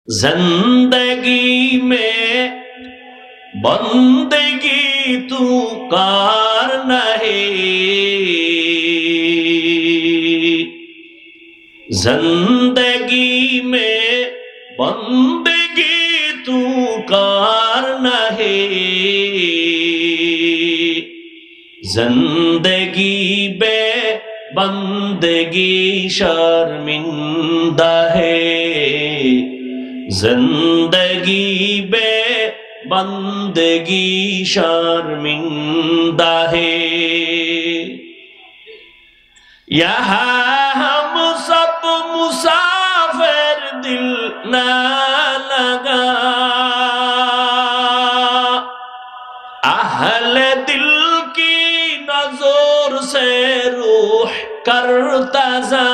जिंदगी में बंदगी तू कार नहीं, जिंदगी में बंदगी तू कार नहीं, जिंदगी बे बंदगी शर्मिंदा है, जिंदगी बे बंदगी शर्मिंदा है। यहाँ हम सब मुसाफिर दिल न लगा, अहले दिल की नजर से रूह करता जा,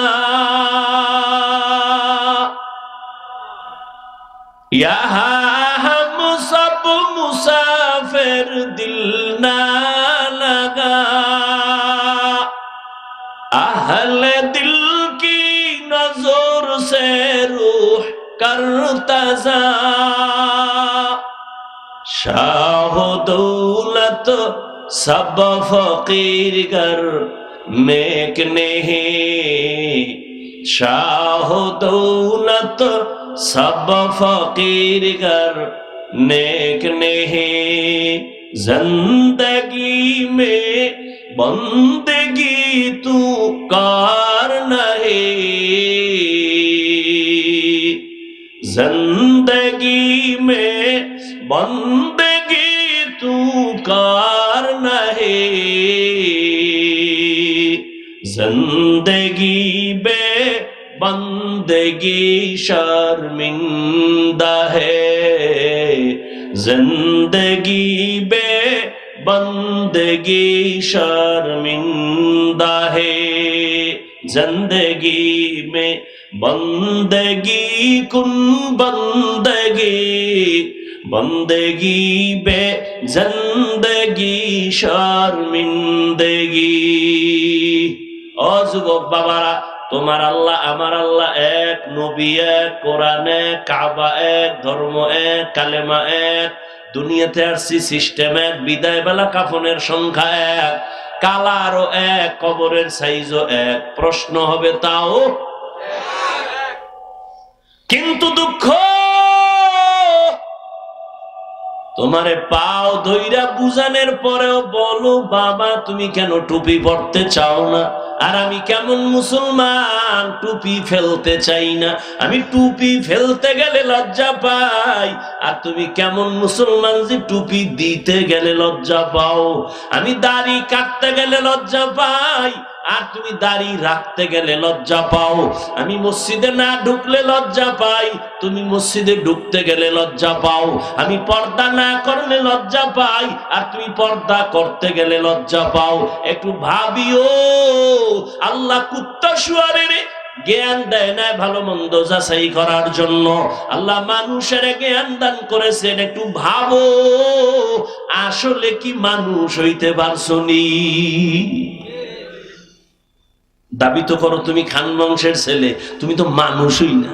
यहाँ हम सब मुसाफिर दिल न लगा, अहले दिल की नजर से रूह करता जा। शाह दौलत सब फकीर कर नेक नहीं, शाह दौलत सब फकीर कर नेक नहीं, जिंदगी में बंदगी तू कार नहीं, जिंदगी में बंदगी तू कार नहीं, जिंदगी बे बंदगी शर्मिंदा है, जिंदगी बे बंदगी शर्मिंदा है, जिंदगी में बंदगी कुन बंदगी, बंदगी बे जिंदगी शर्मिंदगी। ओ যুবক বাবারা, তোমার আল্লাহ আমার আল্লাহ এক, নবী এক, কোরআন এক, কাবা এক, ধর্ম এক, কালেমা এক, দুনিয়াতে আসছি সিস্টেম এক, বিদায় বেলা কাফনের সংখ্যা এক, কালারও এক, কবরের সাইজও এক, প্রশ্ন হবে তাও। কিন্তু দুঃখ, তোমারে পাও ধইরা বুঝানোর পরেও বলো বাবা তুমি কেন টুপি পড়তে চাও না, আর আমি কেমন মুসলমান টুপি ফেলতে চাই না, আমি টুপি ফেলতে গেলে লজ্জা পাই, আর তুমি কেমন মুসলমান যে টুপি দিতে গেলে লজ্জা পাও, আমি দাড়ি কাটতে গেলে লজ্জা পাই, আর তুমি দাড়ি রাখতে গেলে লজ্জা পাও, আমি মসজিদে না ঢুকলে লজ্জা পাই, তুমি মসজিদে ঢুকতে গেলে লজ্জা পাও, আমি পর্দা না করলে লজ্জা পাই, আর তুমি পর্দা করতে গেলে লজ্জা পাও। একটু ভাবিও, আল্লাহ কুত্তা শুয়ারের জ্ঞান দেয় না ভালো মন্দ যাচাই করার জন্য, আল্লাহ মানুষের জ্ঞান দান করেছেন, একটু ভাবো আসলে কি মানুষ হইতে পারছনি? দাবি তো করো তুমি খান বংশের ছেলে, তুমি তো মানুষই না।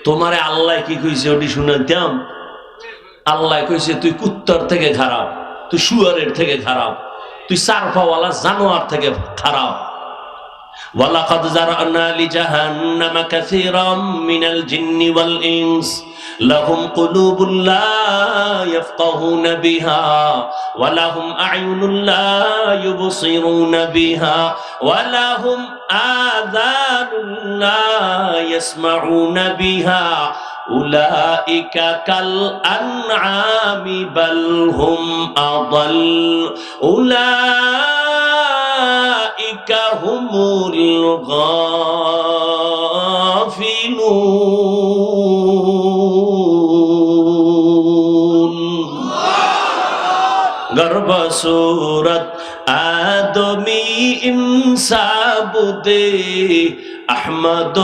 তোমারে আল্লাহ কি কইছে ওটি শুনাইতাম? আল্লাহ কইছে তুই কুত্তার থেকে খারাপ, তুই শুয়ারের থেকে খারাপ, তুই চারপাওয়ালা জানোয়ার থেকে খারাপ। ওয়ালাকাদ যারানা লিজাহান্নামা কাসীরাম মিনাল জিন্নি ওয়াল ইনস লাহুম কুলুবুন লা ইয়াফকাহুনা বিহা ওয়া লাহুম আ'য়ুনুন লা ইউবসিরুনা বিহা ওয়া লাহুম আযানুন লা ইয়াসমাউনা বিহা উলাইকা কাল আনআমি বাল হুম আদাল উলাইকা হুমুল গাফিলুন। গর্ব সূরত আদমি ইনসাবুদে अहमद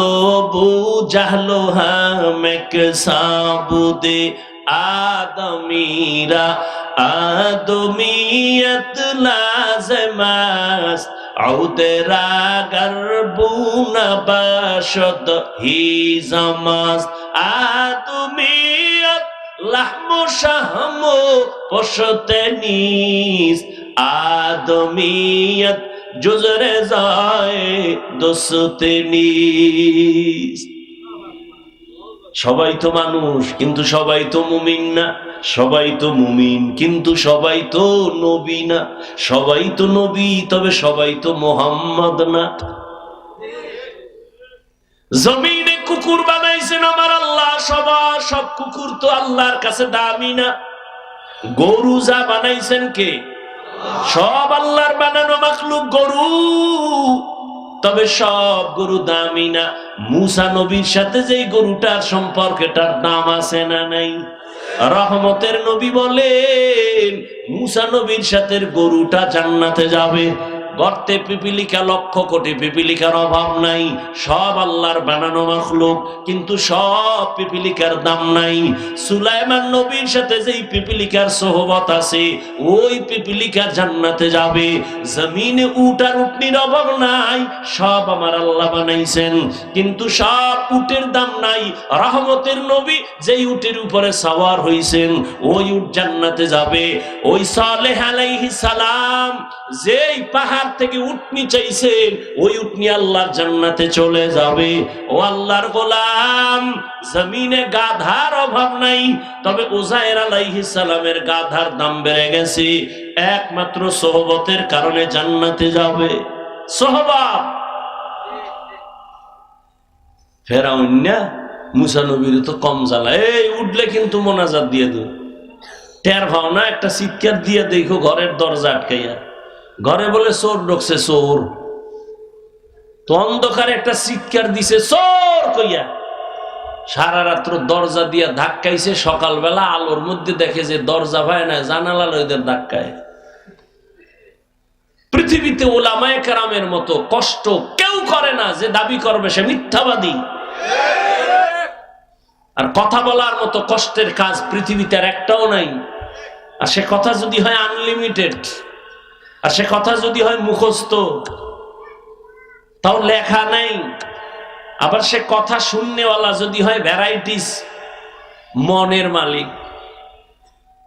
बू जहलो हमेक साबुदे आदमीरा आदमीयत लाज़िमास औदरा गर्बून बाशद ही जमास আদমিয়ত লাহমু শাহমু পশতে নিস, আদমিয়ত জুজরে যায় দোসতে নিস। সবাই তো মানুষ কিন্তু সবাই তো মুমিন না, সবাই তো মুমিন কিন্তু সবাই তো নবী না, সবাই তো নবী তবে সবাই তো মুহাম্মদ না। জমিনে কুকুর বানাইছেন আমার আল্লাহ, সব কুকুর তো আল্লাহর কাছে দামি না। গরু যা বানাইছেন কে? সব আল্লাহর বানানো মাখলুক গরু, তবে সব গরু দামি না। মুসা নবীর সাথে যেই গরুটার সম্পর্কটার দাম আছে না নাই? রহমতের নবী বলেন মুসা নবীর সাথে গরুটা জান্নাতে যাবে। গর্তে পিপিলিকা, লক্ষ কোটি পিপিলিকার অভাব নাই, সব আল্লাহর বানানো মাখলুক কিন্তু সব পিপিলিকার দাম নাই। সুলাইমান নবীর সাথে যেই পিপিলিকার সোহবত আছে ওই পিপিলিকা জান্নাতে যাবে। জমিনে উট আর উটনির অভাব নাই, সব আমার আল্লাহ বানাইছেন কিন্তু সব উটের দাম নাই। রহমতের নবী যেই উটের উপরে সওয়ার হইছেন ওই উট জান্নাতে যাবে। ওই সালেহ আলাইহিস সালাম যেই পাহাড় থেকে উটনি চাইছেন ওই উটনি আল্লাহর জান্নাতে চলে যাবে। ও আল্লাহর গোলাম, জমিনে গাধার অভাব নাই, তবে উজাইর আলাইহিস সালামের গাধার দাম বেড়ে গেছে, একমাত্র সোহবতের কারণে জান্নাতে যাবে। সোহবত। ফেরাউন না মুসা নবীর তো কম জ্বালা, এই উঠলে কিন্তু মোনাজাত দিয়ে দো, টের ভাও না, একটা চিৎকার দিয়ে দেখো ঘরের দরজা আটকাইয়া, ঘরে বলে চোর ঢুকছে, চোর তো অন্ধকারে একটা চিৎকার দিছে চোর কইয়া, সারা রাত্র দরজা দিয়া ধাক্কাইছে, সকালবেলা আলোর মধ্যে দেখে যে দরজা ভাই না, জানালা লইদের ধাক্কায়। পৃথিবীতে ওলামায়ে কেরামের মতো কষ্ট কেউ করে না, যে দাবি করবে সে মিথ্যাবাদী। আর কথা বলার মতো কষ্টের কাজ পৃথিবীতে আর একটাও নাই। আর সে কথা যদি হয় আনলিমিটেড, আর সে কথা যদি হয় মুখস্থ, তাও লেখা নাই। আবার সে কথা শুননেওয়ালা যদি হয় ভ্যারাইটিস, মনের মালিক।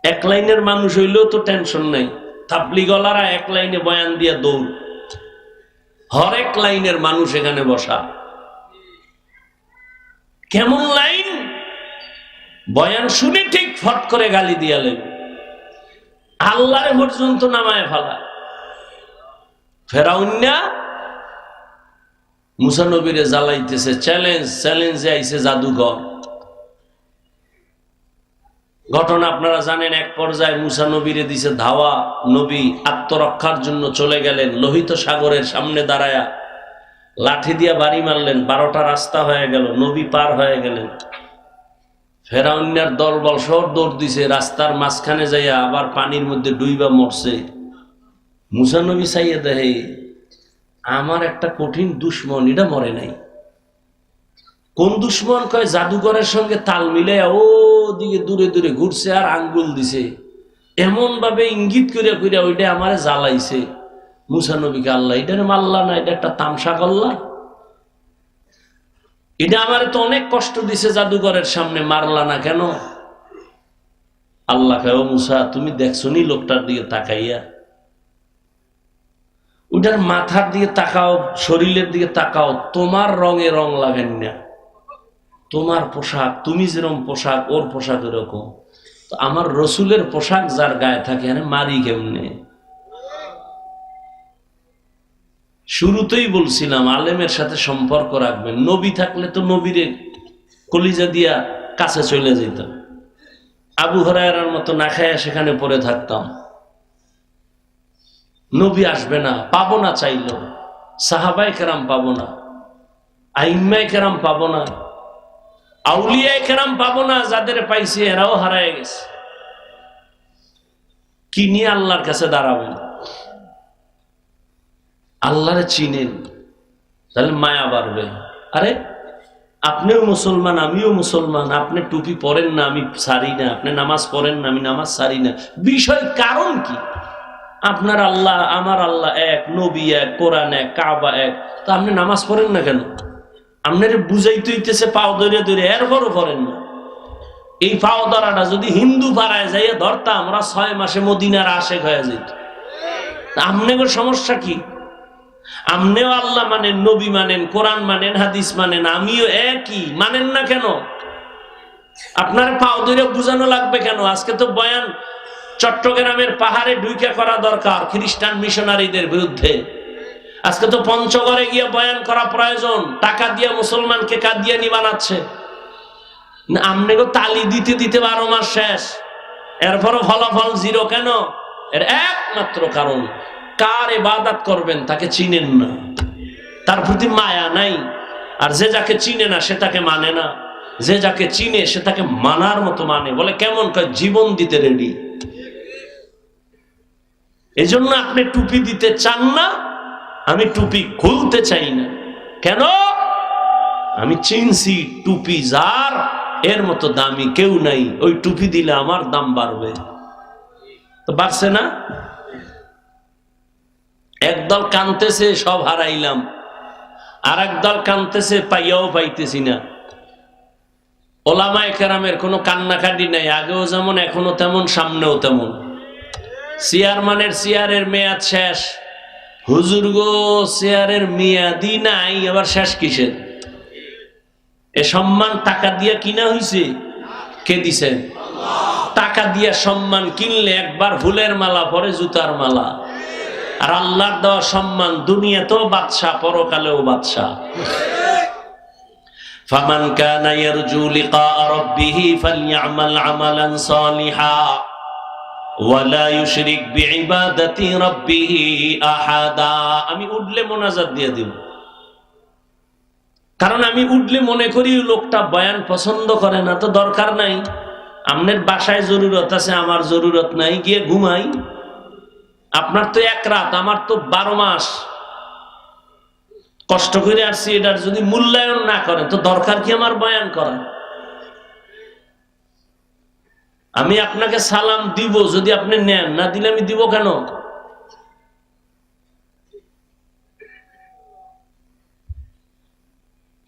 এক লাইনের মানুষ হইলেও তো টেনশন নাই, তাবলীগওয়ালারা এক লাইনে বয়ান দিয়ে দৌড়, হরেক লাইনের মানুষ এখানে বসা। কেমন লাইন? বয়ান শুনে ঠিক ফট করে গালি দিয়া লেবে, আল্লাহরে পর্যন্ত নামায় ফেলা। ফেরাউন না মুসা নবীরে জ্বালাইতেছে, চ্যালেঞ্জে আইছে জাদুঘর। ঘটনা আপনারা জানেন, এক পর্যায়ে মুসা নবীরে দিছে ধাওয়া, নবী আত্মরক্ষার জন্য চলে গেলেন, লোহিত সাগরের সামনে দাঁড়ায়া লাঠি দিয়া বাড়ি মারলেন, 12টা রাস্তা হয়ে গেল, নবী পার হয়ে গেলেন। ফেরাউনের দলবল সব দৌড় দিছে, রাস্তার মাঝখানে যাইয়া আবার পানির মধ্যে ডুইবা মরছে। মুসা নবী চাইয়া দেখে আমার একটা কঠিন দুশ্মন, এটা মরে নাই। কোন দুশ্মন? কয় জাদুঘরের সঙ্গে তাল মিলে ও দিকে দূরে দূরে ঘুরছে আর আঙ্গুল দিছে, এমন ভাবে ইঙ্গিত করিয়া করিয়া ওইটা আমারে জ্বালাইছে। মুসা নবীকে আল্লাহ এটারে মারলা না, এটা একটা তামসা করলা, এটা আমারে তো অনেক কষ্ট দিছে জাদুঘরের সামনে, মারলা না কেন? আল্লাহ কয় ও মুসা, তুমি দেখছো নি লোকটার দিকে তাকাইয়া? ওটার মাথার দিকে তাকাও, শরীরের দিকে তাকাও, তোমার রঙে রং লাগেন না, তোমার পোশাক, তুমি যেরকম পোশাক ওর পোশাক এরকম। তো আমার রসুলের পোশাক যার গায়ে থাকে মারি কেমনে? শুরুতেই বলছিলাম আলেমের সাথে সম্পর্ক রাখবেন। নবী থাকলে তো নবীরে কলিজা দিয়া কাছে চলে যেতাম, আবু হুরায়রার মতো না খায়া সেখানে পড়ে থাকতাম। নবী আসবে না, পাবো না চাইলো, সাহাবায়ে কেরাম পাবো না, আইম্মায়ে কেরাম পাবো না, আউলিয়ায়ে কেরাম পাবো না, যাদের পাইছি এরাও হারায় গেছে। কি নিয়ে আল্লাহর কাছে দাঁড়াবেন? আল্লাহরে চিনেন, তাহলে মায়া বাড়বে। আরে আপনিও মুসলমান, আমিও মুসলমান, আপনি টুপি পরেন না, আমি সারি না, আপনি নামাজ পড়েন না, আমি নামাজ সারি না, বিষয় কারণ কি? আপনার আল্লাহ আমার আল্লাহ এক, নবী এক, কোরআন এক, কাবা এক, তো আপনি নামাজ পড়েন না কেন? আপনার বুঝাইতে হইতেছে পাও ধরে ধরে, এরপরও করেন না। এই পাও ধরাটা যদি হিন্দু পাড়ায় যাইয়া ধরতাম, আমরা 6 মাসে মদিনার আশেক হয়ে যেত। আপনাদের সমস্যা কি? আপনিও আল্লাহ মানেন, নবী মানেন, কোরআন মানেন, হাদিস মানেন, আমিও একই, মানেন না কেন? আপনার পাও ধরে বুঝানো লাগবে কেন? আজকে তো বয়ান চট্টগ্রামের পাহাড়ে ঢুকে করা দরকার খ্রিস্টান মিশনারিদের বিরুদ্ধে। আজকে তো পঞ্চগড়ে গিয়ে বয়ান করা প্রয়োজন। টাকা দিয়ে মুসলমানকে কাদিয়ানি বানাচ্ছে। আপনাকে তালি দিতে দিতে 12 মাস শেষ, এরপরও ফলাফল 0 কেন? এর একমাত্র কারণ, কার ইবাদত করবেন তাকে চিনেন না, তার প্রতি মায়া নাই। আর যে যাকে চিনে না সে তাকে মানে না, যে যাকে চিনে সে তাকে মানার মতো মানে। বলে কেমন? কয় জীবন দিতে রেডি। এজন্য আপনি টুপি দিতে চান না, আমি টুপি খুলতে চাই না। কেন? আমি চিনছি টুপি যার, এর মতো দামি কেউ নাই। ওই টুপি দিলে আমার দাম বাড়বে। তো বাড়ছে না? একদল কানতেছে সব হারাইলাম, আর একদল কানতেছে পাইয়াও পাইতেছি না। ওলামায়ে কেরামের কোনো কান্নাকাটি নাই, আগেও যেমন এখনো তেমন, সামনেও তেমন। চেয়ারম্যানের চেয়ারের মেয়াদ শেষ। হুজুর গো, চেয়ারের মেয়াদই নাই, আবার শেষ কিসের? এ সম্মান টাকা দিয়া কিনা হইছে? কে দিছেন? টাকা দিয়া সম্মান কিনলে একবার ফুলের মালা, পরে জুতার মালা। আর আল্লাহর দেওয়া সম্মান দুনিয়াতেও বাদশা, পরকালেও বাদশা। ফামান কানা ইয়ারজু লিকা রাব্বিহি ফালইআমাল আমালান সালিহা ওয়ালা ইউশরিক বিইবাদাতি রাব্বিহি আহাদা। আমি উঠলে মোনাজাত দিয়ে দিব, কারণ আমি উঠলে মনে করি লোকটা বয়ান পছন্দ করে না। তো দরকার নাই, আপনার বাসায় জরুরত আছে, আমার জরুরত নাই, গিয়ে ঘুমাই। আপনার তো 1 রাত, আমার তো 12 মাস কষ্ট করে আসছি। এটার যদি মূল্যায়ন না করেন তো দরকার কি আমার বয়ান করা? আমি আপনাকে সালাম দিব, যদি আপনি নেন, না দিলে আমি দিব কেন?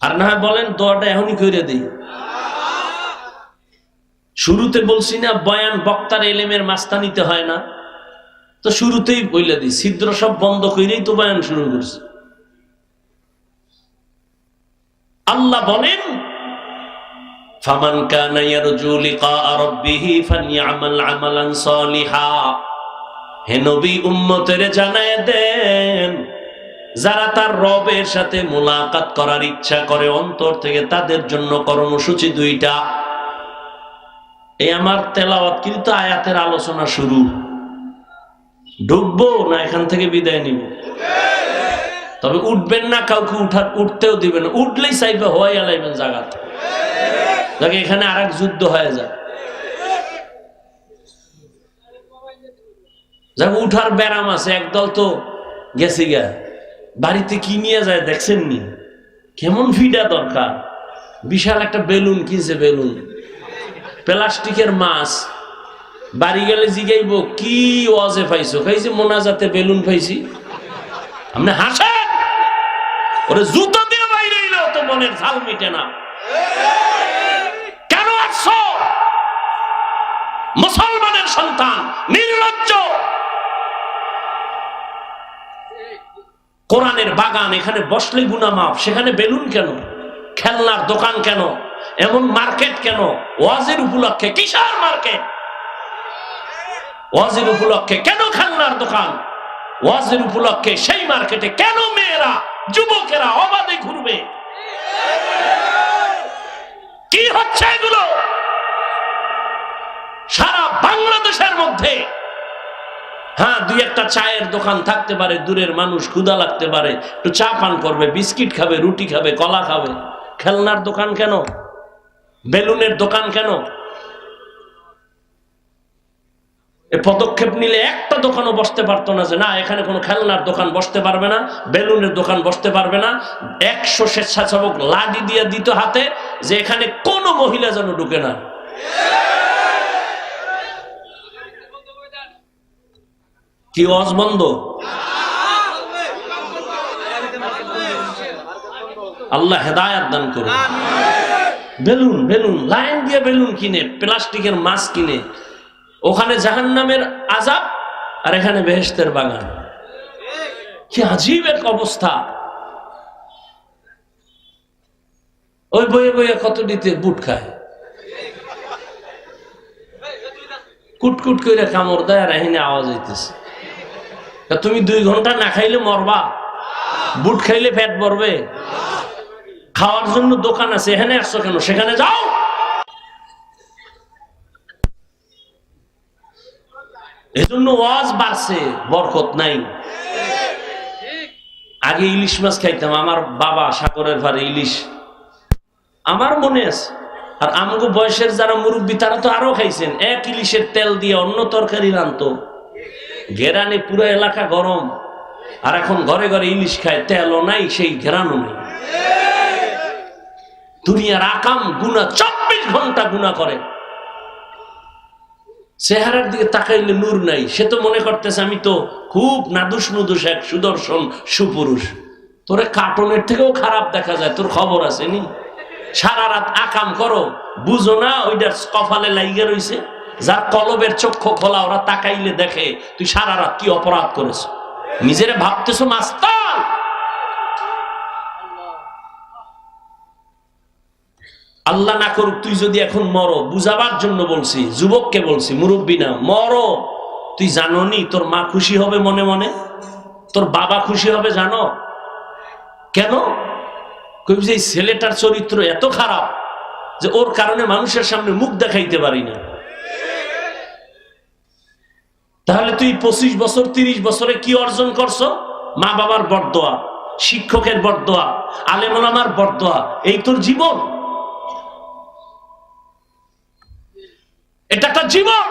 আর না হয় বলেন দোয়াটা এখনই করে দিই। শুরুতে বলছি না বয়ান বক্তার এলেমের মাস্তানিতে হয় না? তো শুরুতেই বইলা দিই, ছিদ্র সব বন্ধ করেই তো বয়ান শুরু করছি। আল্লাহ বলেন ফামান কানা ইয়ারজু লিকা রাব্বিহি ফালইআমাল আমালান সালিহা। হে নবী, উম্মতের জানায় দেন, যারা তার রবের সাথে মুলাকাত করার ইচ্ছা করে অন্তর থেকে, তাদের জন্য কর্মসূচি 2টা। এই আমার তেলাওয়াত কিন্তু আয়াতের আলোচনা শুরু। ঢুকবো না এখান থেকে বিদায় নিব? তবে উঠবেন না, কাউকে উঠতেও দিবেন না। উঠলেই চাইবে হওয়াই আলাইবেন জায়গাতে, যাকে এখানে আরেক যুদ্ধ হয়ে যায়। যাক, উঠার ব্যারাম আছে। একদল তো গেছে গা, বাড়িতে কি নিয়ে যায় দেখছেন নি? কেমন ফিডা দরকার, বিশাল একটা বেলুন কিনছে, বেলুন প্লাস্টিকের মাছ। বাড়ি গেলে জিগাইব কি ওয়াজে পাইছো? খাইছে মোনাজাতে বেলুন পাইছি। আপনি হাসেন, ওরে জুতো দিয়ে বাইরে এলো তো মনের ঝাল মিটে না। কেন আসছো? মুসলমানের সন্তান, নির্লজ্জ। কোরআনের বাগান, এখানে বসলে গুনাহ মাফ, সেখানে বেলুন কেন? খেলনার দোকান কেন? এমন মার্কেট কেন? ওয়াজের উপলক্ষে। কিসের মার্কেট? ওয়াজের উপলক্ষে কেন খেলনার দোকান? ওয়াজের উপলক্ষে সেই মার্কেটে কেন মেয়েরা, যুবকেরা অবাধে ঘুরবে? কি হচ্ছে এগুলো? সারা বাংলাদেশের মধ্যে হ্যাঁ 2-1টা চায়ের দোকান থাকতে পারে, দূরের মানুষ ক্ষুধা লাগতে পারে, একটু চা পান করবে, বিস্কিট খাবে, রুটি খাবে, কলা খাবে। খেলনার দোকান কেন? বেলুনের দোকান কেন? এ পদক্ষেপ নিলে একটা দোকানও বসতে পারতো না যে না এখানে কোনো খেলনার দোকান বসতে পারবে না, বেলুনের দোকান বসতে পারবে না। 100 স্বেচ্ছাসেবক লাঠি দিয়ে দিত হাতে যে এখানে কোনো মহিলা যেন ঢুকে না। কি ওয়াজ বন্ধ? আল্লাহ হেদায়াত দান করুন। বেলুন বেলুন লাইন দিয়ে বেলুন কিনে, প্লাস্টিকের মাছ কিনে, ওখানে জাহান্নামের আযাব আর এখানে বেহেশতের বাগান। কি আজীব এক অবস্থা। ওই বয়ে বয়ে কত দিতে বুট খায়, কুটকুট করে কামড় দেয় আর এখানে আওয়াজ হইতেছে। তুমি 2 ঘন্টা না খাইলে মরবা, বুট খাইলে পেট ভরবে। খাওয়ার জন্য দোকান আছে, এখানে আসছো কেন? সেখানে যাও। এজন্য ওয়াজ বাড়ছে, বরকত নাই। আগে ইলিশ মাছ খাইতাম, আমার বাবা সাগরের ভারে ইলিশ, আমার মনে আছে। আর আমগো বয়সের যারা মুরব্বী তারা তো আরো খাইছেন। এক ইলিশের তেল দিয়ে অন্য তরকারি রান্তো, ঘেরানে পুরো এলাকা গরম। আর এখন ঘরে ঘরে ইলিশ খায়, তেলও নাই, সেই ঘেরানো নেই। দুনিয়ার আকাম গুনাহ 24 ঘন্টা গুনাহ করে। চেহারার দিকে তাকাইলে নূর নাই। সে তো মনে করতেছে আমি তো খুব নাদুস নুদুস এক সুদর্শন সুপুরুষ। তোরে কার্টুনের থেকেও খারাপ দেখা যায়, তোর খবর আছে নি? সারা রাত আকাম করো, বুঝো না ওইটার কপালে লাইগা রইছে। যার কলবের চক্ষু খোলা, ওরা তাকাইলে দেখে তুই সারা রাত কি অপরাধ করেছ। নিজেরে ভাবতেছো মাস্তান। আল্লাহ না করুক তুই যদি এখন মরো, বুঝাবার জন্য বলছি, যুবককে বলছি, মুরব্বী না, মরো। তুই জানো নি তোর মা খুশি হবে মনে মনে, তোর বাবা খুশি হবে জানো কেন? কবি যে ছেলেটার চরিত্র এত খারাপ যে ওর কারণে মানুষের সামনে মুখ দেখাইতে পারি না। তাহলে তুই 25 বছর 30 বছরে কি অর্জন করছো? মা বাবার বরদোয়া, শিক্ষকের বরদোয়া, আলেম ওলামার বরদোয়া, এই তোর জীবন। এটা একটা জীবন।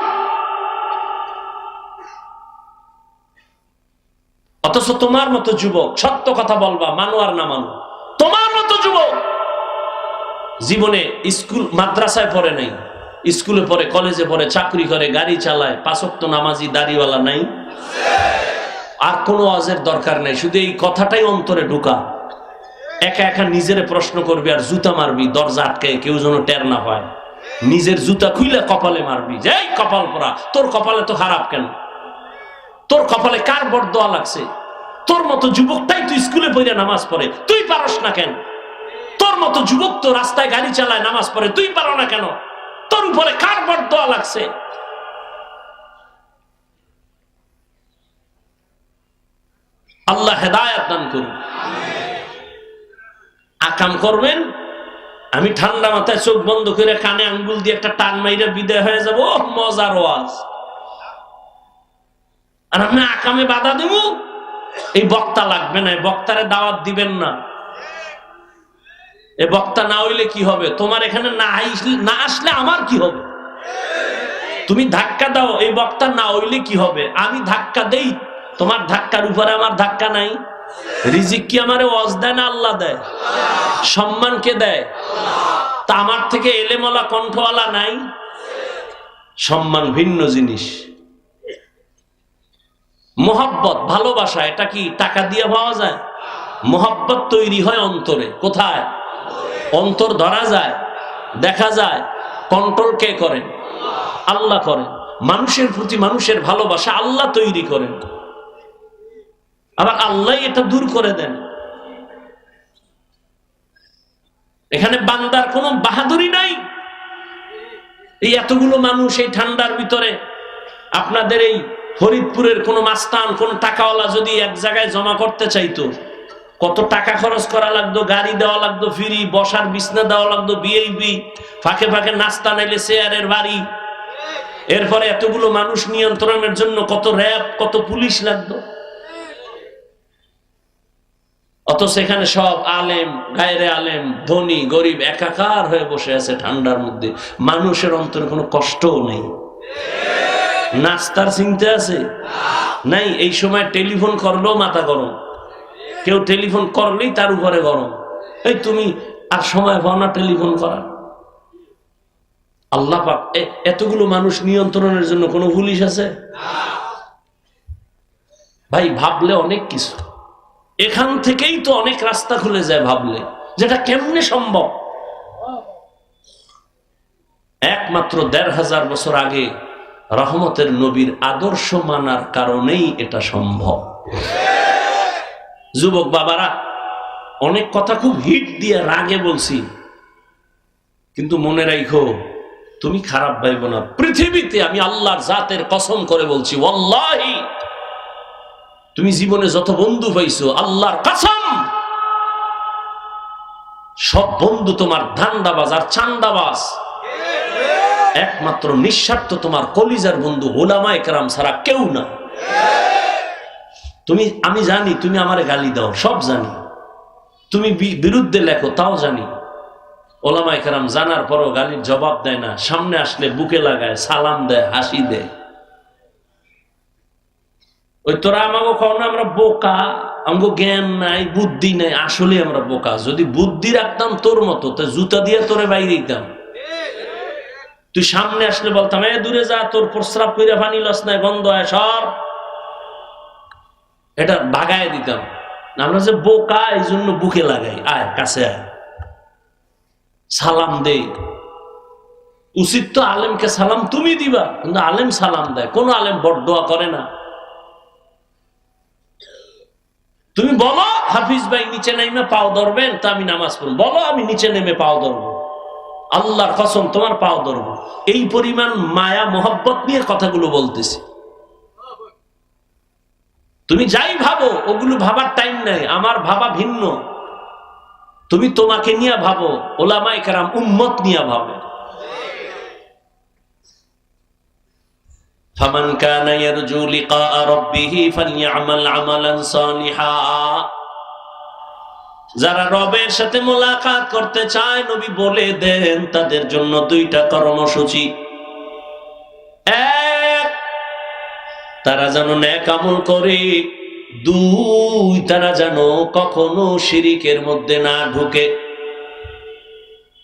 অথচ তোমার মতো যুবক, সত্য কথা বলবা, মানো আর না মানো, তোমার মতো যুবক জীবনে স্কুল মাদ্রাসায় পড়ে নাই, স্কুলে পড়ে, কলেজে পড়ে, চাকরি করে, গাড়ি চালায়, 5 ওয়াক্ত নামাজি, দাড়িওয়ালা নাই। আর কোনো ওয়াজের দরকার নাই, শুধু এই কথাটাই অন্তরে ঢুকা। একা একা নিজেরে প্রশ্ন করবি আর জুতা মারবি, দরজা আটকায়, কেউ যেন টের না পায়। নিজের জুতা খুইলে কপালে মারবি, যে এই কপাল পরা, তোর কপালে তো খারাপ কেন? তোর কপালে কার বরদোয়া লাগছে? তোর মতো যুবকটাই তুই স্কুলে পড়ে নামাজ পড়ে, তুই পারস না কেন? তোর মতো যুবক তো রাস্তায় গাড়ি চালায়, নামাজ পড়ে, তুই পারো না কেন? তোর উপরে কার বরদোয়া লাগছে? আল্লাহ হেদায়াত দান করুন। আকাম করবেন, আমি ঠান্ডা মাথায় চোখ বন্ধ করে কানে আঙ্গুল দিয়ে একটা টান মাইরে বিদায় হয়ে যাবো, মজার ওয়াজ। আর আপনি আকামে বাধা দেব, এই বক্তা লাগবে না, এই বক্তারে দাওয়াত দিবেন না। এই বক্তা না হইলে কি হবে? তোমার এখানে না আসলে আমার কি হবে? তুমি ধাক্কা দাও, এই বক্তা না হইলে কি হবে? আমি ধাক্কা দেই, তোমার ধাক্কার উপরে আমার ধাক্কা নাই। রিজিক কি আমারে ওয়াজ দেয় না আল্লাহ দেয়? সম্মান কে দেয়? তা আমার থেকে এলেমওয়ালা কণ্ঠওয়ালা নাই? সম্মান ভিন্ন জিনিস। মোহাব্বত, ভালোবাসা, এটা কি টাকা দিয়ে পাওয়া যায়? মোহাব্বত তৈরি হয় অন্তরে। কোথায়? অন্তর ধরা যায়, দেখা যায়। কন্ট্রোল কে করেন? আল্লাহ করেন। মানুষের প্রতি মানুষের ভালোবাসা আল্লাহ তৈরি করেন, আবার আল্লাহ এটা দূর করে দেন। এখানে বান্দার কোনো বাহাদুরি নাই। এই এতগুলো মানুষ এই ঠান্ডার ভিতরে, আপনাদের এই ফরিদপুরের কোন মাস্তান, কোন টাকাওয়ালা যদি এক জায়গায় জমা করতে চাইতো, কত টাকা খরচ করা লাগতো, গাড়ি দেওয়া লাগতো ফ্রি, বসার বিছনা দেওয়া লাগতো ভিআইপি, ফাঁকে ফাঁকে নাস্তা নাইলে চেয়ারের বাড়ি। এরপরে এতগুলো মানুষ নিয়ন্ত্রণের জন্য কত র্যাব, কত পুলিশ লাগতো। অথচ এখানে সব আলেম, গায়রে আলেম, ধনী গরিব একাকার হয়ে বসে আছে ঠান্ডার মধ্যে। মানুষের অন্তরে কোনো কষ্টও নেই, নাস্তার চিন্তা আছে নাই। এই সময় টেলিফোন করলেও মাথা গরম, কেউ টেলিফোন করলেই তার উপরে গরম। এই তুমি আর সময় পাও না টেলিফোন করার? আল্লাহ পাক এতগুলো মানুষ নিয়ন্ত্রণের জন্য কোনো পুলিশ আছে? ভাই ভাবলে অনেক কিছু, এখান থেকেই তো অনেক রাস্তা খুলে যায় ভাবলে। যেটা কেমনে সম্ভব? একমাত্র ১৫০০ বছর আগে রহমতের নবীর আদর্শ মানার কারণেই এটা সম্ভব। যুবক বাবারা, অনেক কথা খুব হিট দিয়ে রাগে বলছি, কিন্তু মনে রাখো, তুমি খারাপ ভাইব না। পৃথিবীতে আমি আল্লাহর জাতের কসম করে বলছি, ওয়াল্লাহি, তুমি জীবনে যত বন্ধু পাইছো, আল্লাহর কসম, সব বন্ধু তোমার ধান্দাবাজ আর চান্দাবাজ। একমাত্র নিঃস্বার্থ তোমার কলিজার বন্ধু উলামায়ে কেরাম ছাড়া কেউ না। আমি জানি তুমি আমারে গালি দাও, সব জানি, তুমি বিরুদ্ধে লেখো, তাও জানি। উলামায়ে কেরাম জানার পরও গালির জবাব দেয় না, সামনে আসলে বুকে লাগায়, সালাম দেয়, হাসি দেয়। ওই তোরা আমাকে কও না আমরা বোকা, আমগো জ্ঞান নাই, বুদ্ধি নাই। আসলে আমরা বোকা। যদি বুদ্ধি রাখতাম তোর মতো, তো জুতা দিয়ে তোরে বাইরে দিতাম। তুই সামনে আসলে বলতাম, এ দূরে যা, তোর প্রস্রাব কইরা পানি লস নাই, গন্ধ হয়, সর, এটা ভাগায় দিতাম। আমরা যে বোকা, এই জন্য বুকে লাগাই, আয় কাছে আয়, সালাম দে। উচিত তো আলেমকে সালাম তুমি দিবা, কিন্তু আলেম সালাম দেয়। কোন আলেম বড়দোয়া করে না। তুমি বলো হাফিজ ভাই নিচে নেমে পাও ধরবেন, তা আমি নামাজ পড়ব। বলো আমি নিচে নেমে পাও ধরবো, আল্লাহর কসম তোমার পাও ধরবো। এই পরিমাণ মায়া মোহব্বত নিয়ে কথাগুলো বলতেছি। তুমি যাই ভাবো, ওগুলো ভাবার টাইম নাই, আমার ভাবা ভিন্ন। তুমি তোমাকে নিয়ে ভাবো, উলামায়ে কেরাম উম্মত নিয়ে ভাবে। ফামান কানা ইয়ারজু লিকা রাব্বিহি ফালইআমাল আমালান সালিহা। যারা রবের সাথে মোলাকাত করতে চায়, নবী বলে দেন তাদের জন্য দুইটা কর্মসূচি। এক, তারা যেন নেক আমল করে। দুই, তারা যেন কখনো শিরিকের মধ্যে না ঢুকে।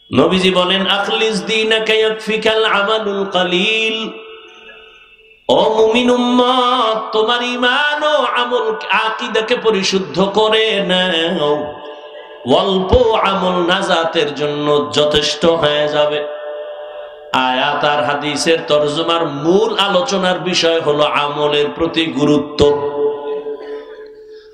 নবীজি বলেন, আখলিস দীনাকা ইয়াকফিকাল আমালুল কালিল। ও মুমিন উম্মত, তোমার ঈমান ও আমল, আকীদাকে পরিশুদ্ধ করে নাও। অল্প আমল নাজাতের জন্য যথেষ্ট হয়ে যাবে। আয়াত আর হাদিসের তরজমার মূল আলোচনার বিষয় হলো আমলের প্রতি গুরুত্ব।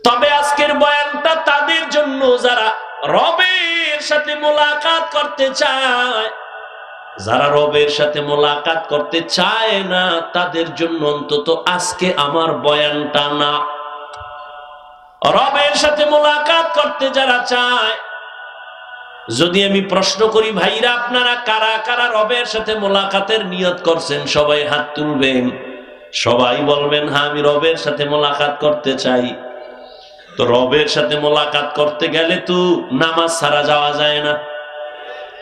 তবে আজকের বয়ানটা তাদের জন্য যারা রবের সাথে মোলাকাত করতে চায়। যারা রবের সাথে মোলাকাত করতে চায় না, তাদের জন্য অন্তত আজকে আমার বয়ানটা না। রবের সাথে মোলাকাত করতে যারা চায়, যদি আমি প্রশ্ন করি, ভাইরা আপনারা কারা কারা রবের সাথে মোলাকাতের নিয়ত করছেন? সবাই হাত তুলবেন। সবাই বলবেন, হ্যাঁ আমি রবের সাথে মোলাকাত করতে চাই। তো রবের সাথে মোলাকাত করতে গেলে তো নামাজ ছাড়া যাওয়া যায় না।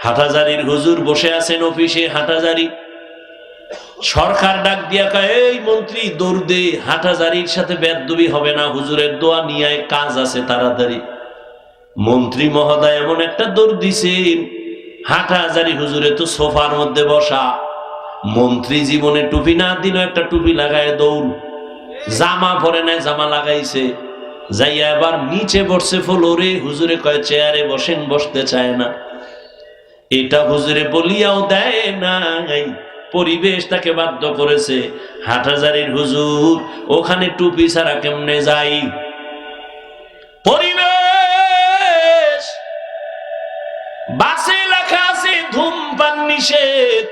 হাটহাজারীর হুজুর বসে আছেন অফিসে, হাটহাজারী সরকার ডাক দিয়া কয়, এই মন্ত্রী দৌড় দে, হাটহাজারীর সাথে বেদবি হবে না, হুজুরের দোয়া নিয়ে কাজ আছে তাড়াতাড়ি। মন্ত্রী মহোদয় এমন একটা দৌড় দিছেন, হাটহাজারী হুজুরে তো সোফার মধ্যে বসা। মন্ত্রী জীবনে টুপি না দিল, একটা টুপি লাগায় দৌড়। জামা পরে নাই, জামা লাগাইছে, যাইয়া এবার নিচে বসছে ফ্লোরে। হুজুরে কয় চেয়ারে বসেন, বসতে চায় না। এটা হুজুরে বলিয়াও দেয় নাই, পরিবেশ তাকে বাধ্য করেছে। হাটহাজারীর হুজুর ওখানে টুপি ছাড়া কেমনে যাই? পরিবেশ। বাসে লেখা আছে ধূমপান নিষেধ,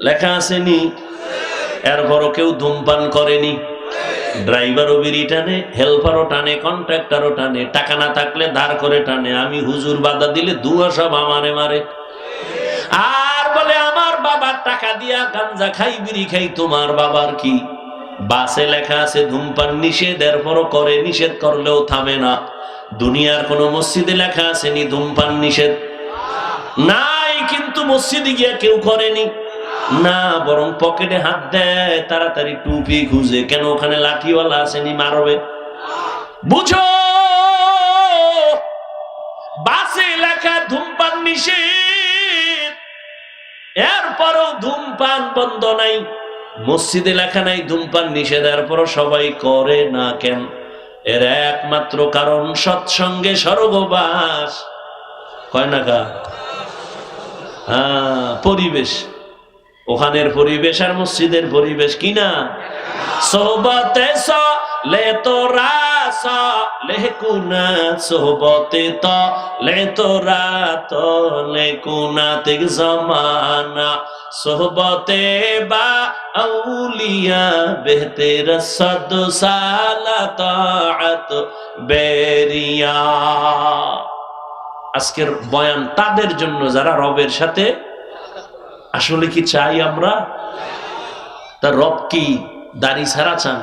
লেখা আসেনি? এরপরও কেউ ধূমপান করেনি। ড্রাইভারও বিড়ি টানে, হেল্পারও টানে, কন্ট্রাক্টরও টানে, টাকা না থাকলে ধার করে টানে। আমি হুজুর বাধা দিলে দুয়া সব আমারে মারে, আর বলে আমার বাবার টাকা দিয়া গাঞ্জা খাই, বিড়ি খাই। তোমার বাবার কি? বাসে লেখা আছে ধূমপান নিষেধ, এরপরও করে। নিষেধ করলেও থামে না। দুনিয়ার কোন মসজিদে লেখা আসেনি ধূমপান নিষেধ? নাই, কিন্তু মসজিদে গিয়া কেউ করেনি না, বরং পকেটে হাত দেয়, তাড়াতাড়ি টুপি খুঁজে। কেন? ওখানে লাঠিওয়ালা আসেনি, মারবে। বুঝো, বাসে লেখা ধূমপান নিষেধ, এরপরও ধূমপান বন্ধ নাই। মসজিদে লেখা নাই ধূমপান নিষেধ, এরপরও সবাই করে না। কেন? এর একমাত্র কারণ সৎসঙ্গে স্বর্গবাস। কয় না কা? পরিবেশ, ওখানের পরিবেশ আর মসজিদের পরিবেশ কিনা? সোহবতে লে তোরা লে কুনা, সোহবতে তো লে তোরা তো লে কুনা তেগ জমানা, সোহবতে বা আউলিয়া বেহতের সদ সালাত বেরিয়া। আজকের বয়ান তাদের জন্য যারা রবের সাথে আসলে কি চাই আমরা? তার রব কি দাড়ি ছাড়া চান?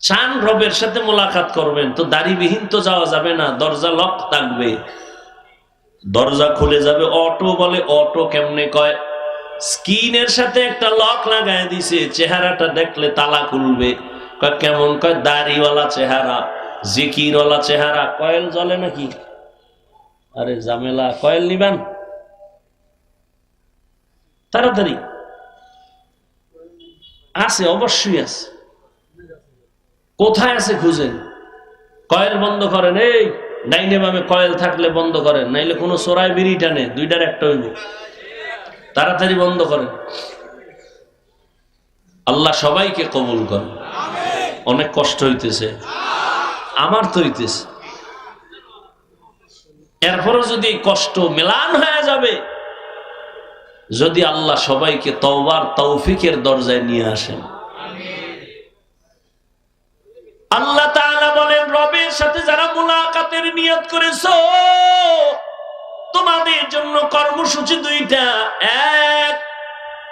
চান রবের সাথে মোলাকাত করবেন, তো দাড়িবিহীন তো যাওয়া যাবে না, দরজা লক থাকবে, দরজা খুলে যাবে। অটো বলে, অটো কেমনে কয়? স্কিনের সাথে একটা লক লাগায় দিছে, চেহারাটা দেখলে তালা খুলবে। কয় কেমন? কয় দাড়িওয়ালা চেহারা, জিকিরওয়ালা চেহারা। কয়েল জ্বলে নাকি? আরে ঝামেলা, কয়েল নিবেন তাড়াতাড়ি। আছে, অবশ্যই আছে। কোথায় আছে খুঁজেন। কয়েল বন্ধ করেন, এই ডাইনে বামে কয়েল থাকলে বন্ধ করেন, নাইলে কোনো চোরাই বিড়ি টানে, দুইটার একটা হইব। তাড়াতাড়ি বন্ধ করেন। আল্লাহ সবাইকে কবুল করেন। অনেক কষ্ট হইতেছে, আমার তো হইতেছে। এরপরও যদি কষ্ট মেলান হয়ে যাবে, যদি আল্লাহ সবাইকে তওবার তৌফিকের দরজায় নিয়ে আসেন। আল্লাহ তাআলা বলেন, রবের সাথে যারা মুলাকাতের নিয়ত করেছো, তোমাদের জন্য কর্মসূচি দুইটা। এক,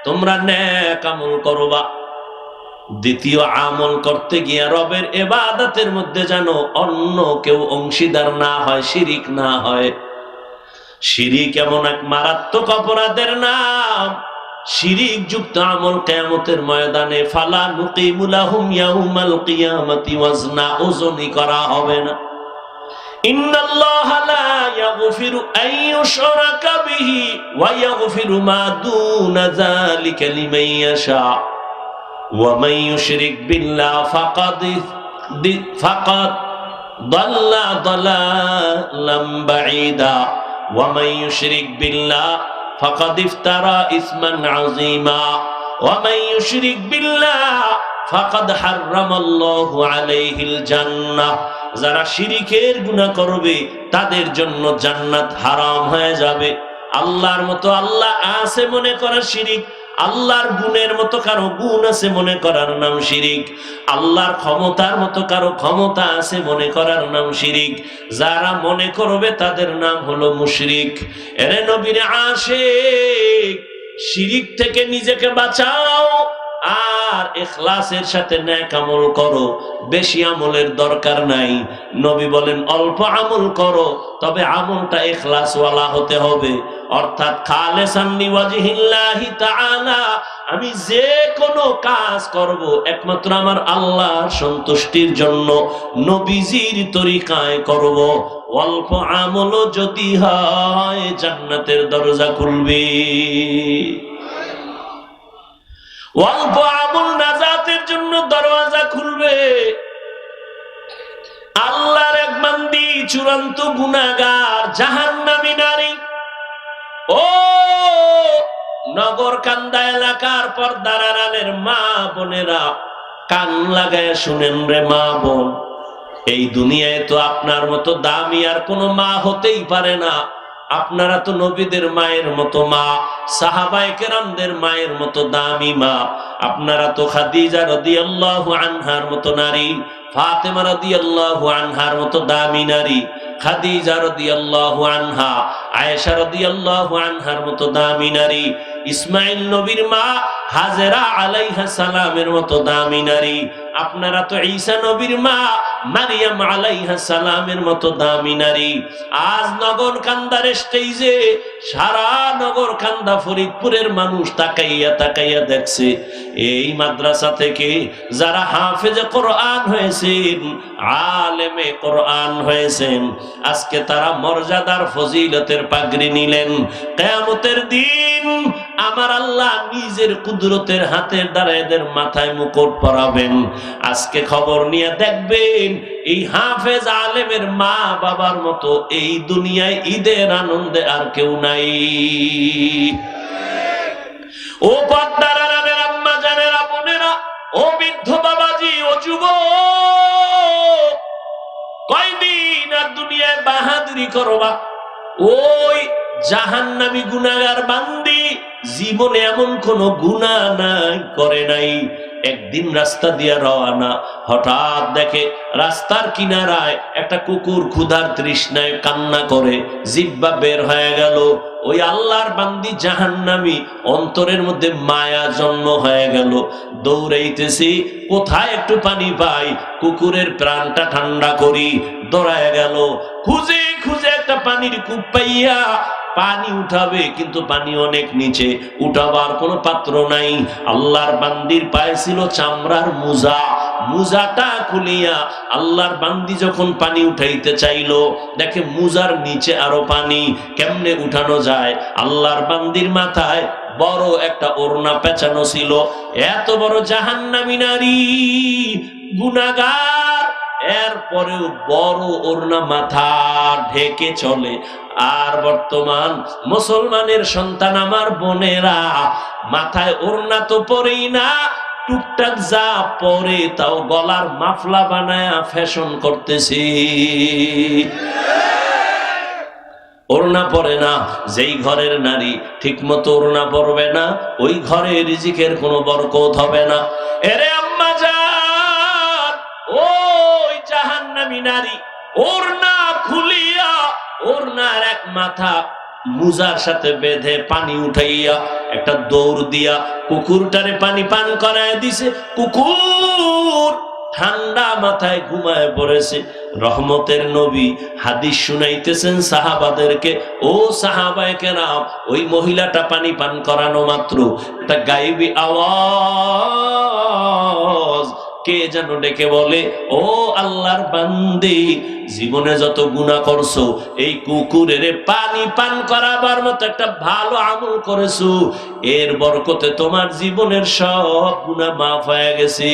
তোমরা নেক আমল করবা। দ্বিতীয়, আমল করতে গিয়ে রবের ইবাদতের মধ্যে যেন অন্য কেউ অংশীদার না হয়, শিরিক না হয়। শিরিক এমন এক মারাত্মক অপরাধের নাম, শিরিক যুক্ত আমল কিয়ামতের ময়দানে ফালা নুকিমু লাহুম ইয়াউমাল কিয়ামাতি ওয়াজনা, ওজনই করা হবে না। ইন্নাল্লাহা লা ইয়াগফিরু আন ইউশরাকা বিহি ওয়া ইয়াগফিরু মা দুনা যালিকা লিমান ইয়াশা ওয়া মান ইউশরিক বিল্লাহি ফাকাদ দাল্লা দালালাম বাঈদা ওয়া মান ইউশরিক বিল্লাহি ফাকাদ ইফতারা ইসমান আযীমা ওয়া মান ইউশরিক বিল্লাহি ফাকাদ হারামাল্লাহু আলাইহিল জান্নাহ। যারা শিরিকের গুনাহ করবে তাদের জন্য জান্নাত হারাম হয়ে যাবে। আল্লাহর মতো আল্লাহ আছে মনে করা শিরিক, আল্লাহর গুণের মতো কারো গুণ আছে মনে করার নাম শিরিক, আল্লাহর ক্ষমতার মতো কারো ক্ষমতা আছে মনে করার নাম শিরিক। যারা মনে করবে তাদের নাম হলো মুশরিক। এরে নবীর আশিক, শিরিক থেকে নিজেকে বাঁচাও আর ইখলাসের সাথে নেক আমল করো। বেশি আমলের দরকার নাই। নবী বলেন অল্প আমল করো, তবে আমলটা ইখলাসওয়ালা হতে হবে, অর্থাৎ খালিসান লিওয়াজহিল্লাহি তাআলা। আমি যে কোনো কাজ করব একমাত্র আমার আল্লাহর সন্তুষ্টির জন্য, নবীজির তরিকায় করব। অল্প আমলও যদি হয় জান্নাতের দরজা খুলবে। অল্প আমল নাজাতের জন্য দরওয়াজা খুলবে। আল্লাহর এক বান্দি চূড়ান্ত গুনাহগার, জাহান্নামী নারী। ও নগর কান্দা এলাকার পর্দার আড়ালের মা বোনেরা, কান লাগায় শুনেন রে মা বোন, এই দুনিয়ায় তো আপনার মতো দামি আর কোনো মা হতেই পারে না। আপনারা তো নবীদের মায়ের মতো মা, সাহাবায়ে কেরামদের মায়ের মতো দামি মা। আপনারা তো খাদিজা রাদিয়াল্লাহু আনহার মতো নারী, ফাতেমা রাদিয়াল্লাহু আনহার মতো দামি নারী, খাদিজা রাদিয়াল্লাহু আনহা, আয়েশা রাদিয়াল্লাহু আনহার মতো দামি নারী, ইসমাইল নবীর মা হাজেরা আলাইহা সালামের মতো দামি নারী। আপনারা তো ঈসা নবীর মা মারিয়াম আলাইহা সালামের মতো দামি নারী। আজ নগর কান্দার স্টেজে সারা নগর কান্দা ফরিদপুরের মানুষ তাকাইয়া তাকাইয়া দেখছে, এই মাদ্রাসা থেকে যারা হাফেজে কোরআন হয়েছেন, আলেমে কোরআন হয়েছেন, আজকে তারা মর্যাদার ফজিলতের পাগড়ি নিলেন। কিয়ামতের দিন আমার আল্লাহ নিজের কুদরতের হাতের দ্বারা এদের মাথায় মুকুট পরাবেন। আজকে খবর নিয়ে দেখবেন এই হাফেজ আলেমের মা বাবার মতো এই দুনিয়ায় ঈদের আনন্দে আর কেউ নাই। ও পর্দার আড়ালের আম্মা জানেরা, বোনেরা, ও বৃদ্ধ বাবাজি, ও যুবক, কয়দিন আর দুনিয়ায় বাহাদুরি করবা? ওই জাহান্নামী গুনাহগার বান্দি জীবনে এমন কোন গুনাহ নাই করে নাই। একদিন রাস্তা দিয়া রওনা, হঠাৎ দেখে রাস্তার কিনারায় একটা কুকুর ক্ষুধার তৃষ্ণায় কান্না করে, জিহ্বা বের হয়ে গেল। ওই আল্লাহর বান্দি জাহান্নামী, অন্তরের মধ্যে মায়া জন্ম হয়ে গেল। দৌড়াইতেছি, কোথায় একটু পানি পাই, কুকুরের প্রাণটা ঠান্ডা করি। দৌড়ায় গেল, খুঁজে খুঁজে একটা পানির কূপ পাইয়া পানি উঠাবে, কিন্তু পানি অনেক নিচে, উঠাবার কোনো পাত্র নাই। আল্লাহর বান্দির পায়ে ছিল চামড়ার মোজা, মোজাটা খুলিয়া আল্লাহর বান্দি যখন পানি উঠাইতে চাইলো, দেখে মোজার নিচে আরো পানি, কেমনে উঠানো যায়? আল্লাহর বান্দির মাথায় বড় একটা ওড়না পেঁচানো ছিল। এত বড় জাহান্নামী নারী, গুনাহগার, এরপরেও বড় ওড়না মাথা ঢেকে চলে। আর বর্তমান মুসলমানের সন্তান আমার বোনেরা, মাথায় ওড়না তো পরেই না, টুকটাক যা পরে তাও গলার মাফলা বানায় ফ্যাশন করতেছি। ওড়না পরে না। যেই ঘরের নারী ঠিক মতো ওড়না পরবে না, ওই ঘরে রিজিকের কোনো বরকত হবে না। এরে আম্মা জান, ওই জাহান্নামী নারী ওড়না খুলিয়া, ওড়নার এক মাথা মুজার সাথে বেঁধে পানি উঠাইয়া একটা দৌড় দিয়া কুকুরটারে পানি পান করায় দিছে। কুকুর ঠান্ডা মাথায় ঘুমায় পড়েছে। রহমতের নবী হাদিস শুনাইতেছেন সাহাবাদেরকে, ও সাহাবায়ে কেরাম, ওই মহিলাটা পানি পান করানো মাত্র একটা গায়েবী আওয়াজ কে যেন ডেকে বলে, ও আল্লাহর বান্দি, জীবনে যত গুনাহ করছো, এই কুকুরের পানি পান করাবার মতো একটা ভালো আমল করেছো, এর বরকতে তোমার জীবনের সব গুনাহ মাফ হয়ে গেছে।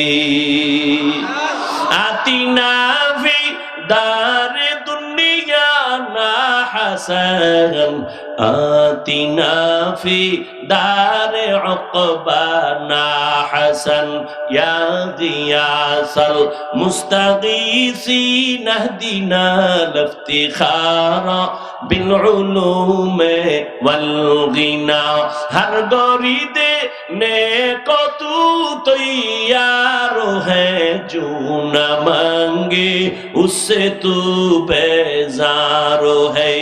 আতিনা ফি দারে দুনিয়া না হাসান, আতিনা ফি দারে উকবা না হাসান, ইয়া গিয়াসাল মুস্তাগীসিন ইহদিনা লিফতিখারা বিল উলুমে ওয়াল গিনা। হর গরিদে নেকো তু তৈয়ার হ্যায়, जो न मांगे उससे तू बेजार है।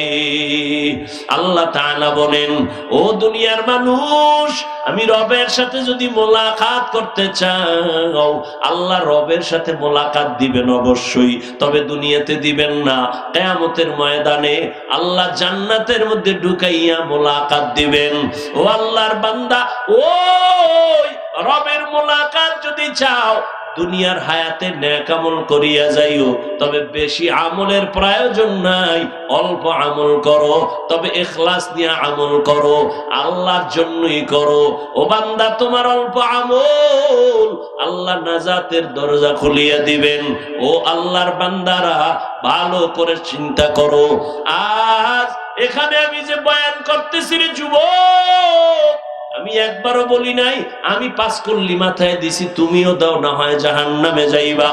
আল্লাহ তাআলা বলেন, ও দুনিয়ার মানুষ, আমি রবের সাথে যদি মোলাকাত করতে চাও, আল্লাহ রবের সাথে মোলাকাত দিবেন অবশ্যই, তবে দুনিয়াতে দিবেন না। কিয়ামতের ময়দানে আল্লাহ জান্নাতের মধ্যে ঢুকাইয়া মোলাকাত দিবেন। ও আল্লাহর বান্দা, ওই রবের মোলাকাত যদি চাও, দুনিয়ার হায়াতে নেক আমল করিয়া যাইও, তবে বেশি আমলের প্রয়োজন নাই, অল্প আমল করো, তবে ইখলাস নিয়ে আমল করো, আল্লাহর জন্যই করো। ও বান্দা, তোমার অল্প আমল আল্লাহ নাজাতের দরজা খুলিয়া দিবেন। ও আল্লাহর বান্দারা, ভালো করে চিন্তা করো। আজ এখানে আমি যে বয়ান করতেছি রে যুবক, আমি একবারও বলি নাই আমি 5 কল্লি মাথায় দিছি, তুমিও দাও, না হয় জাহান্নামে যাইবা।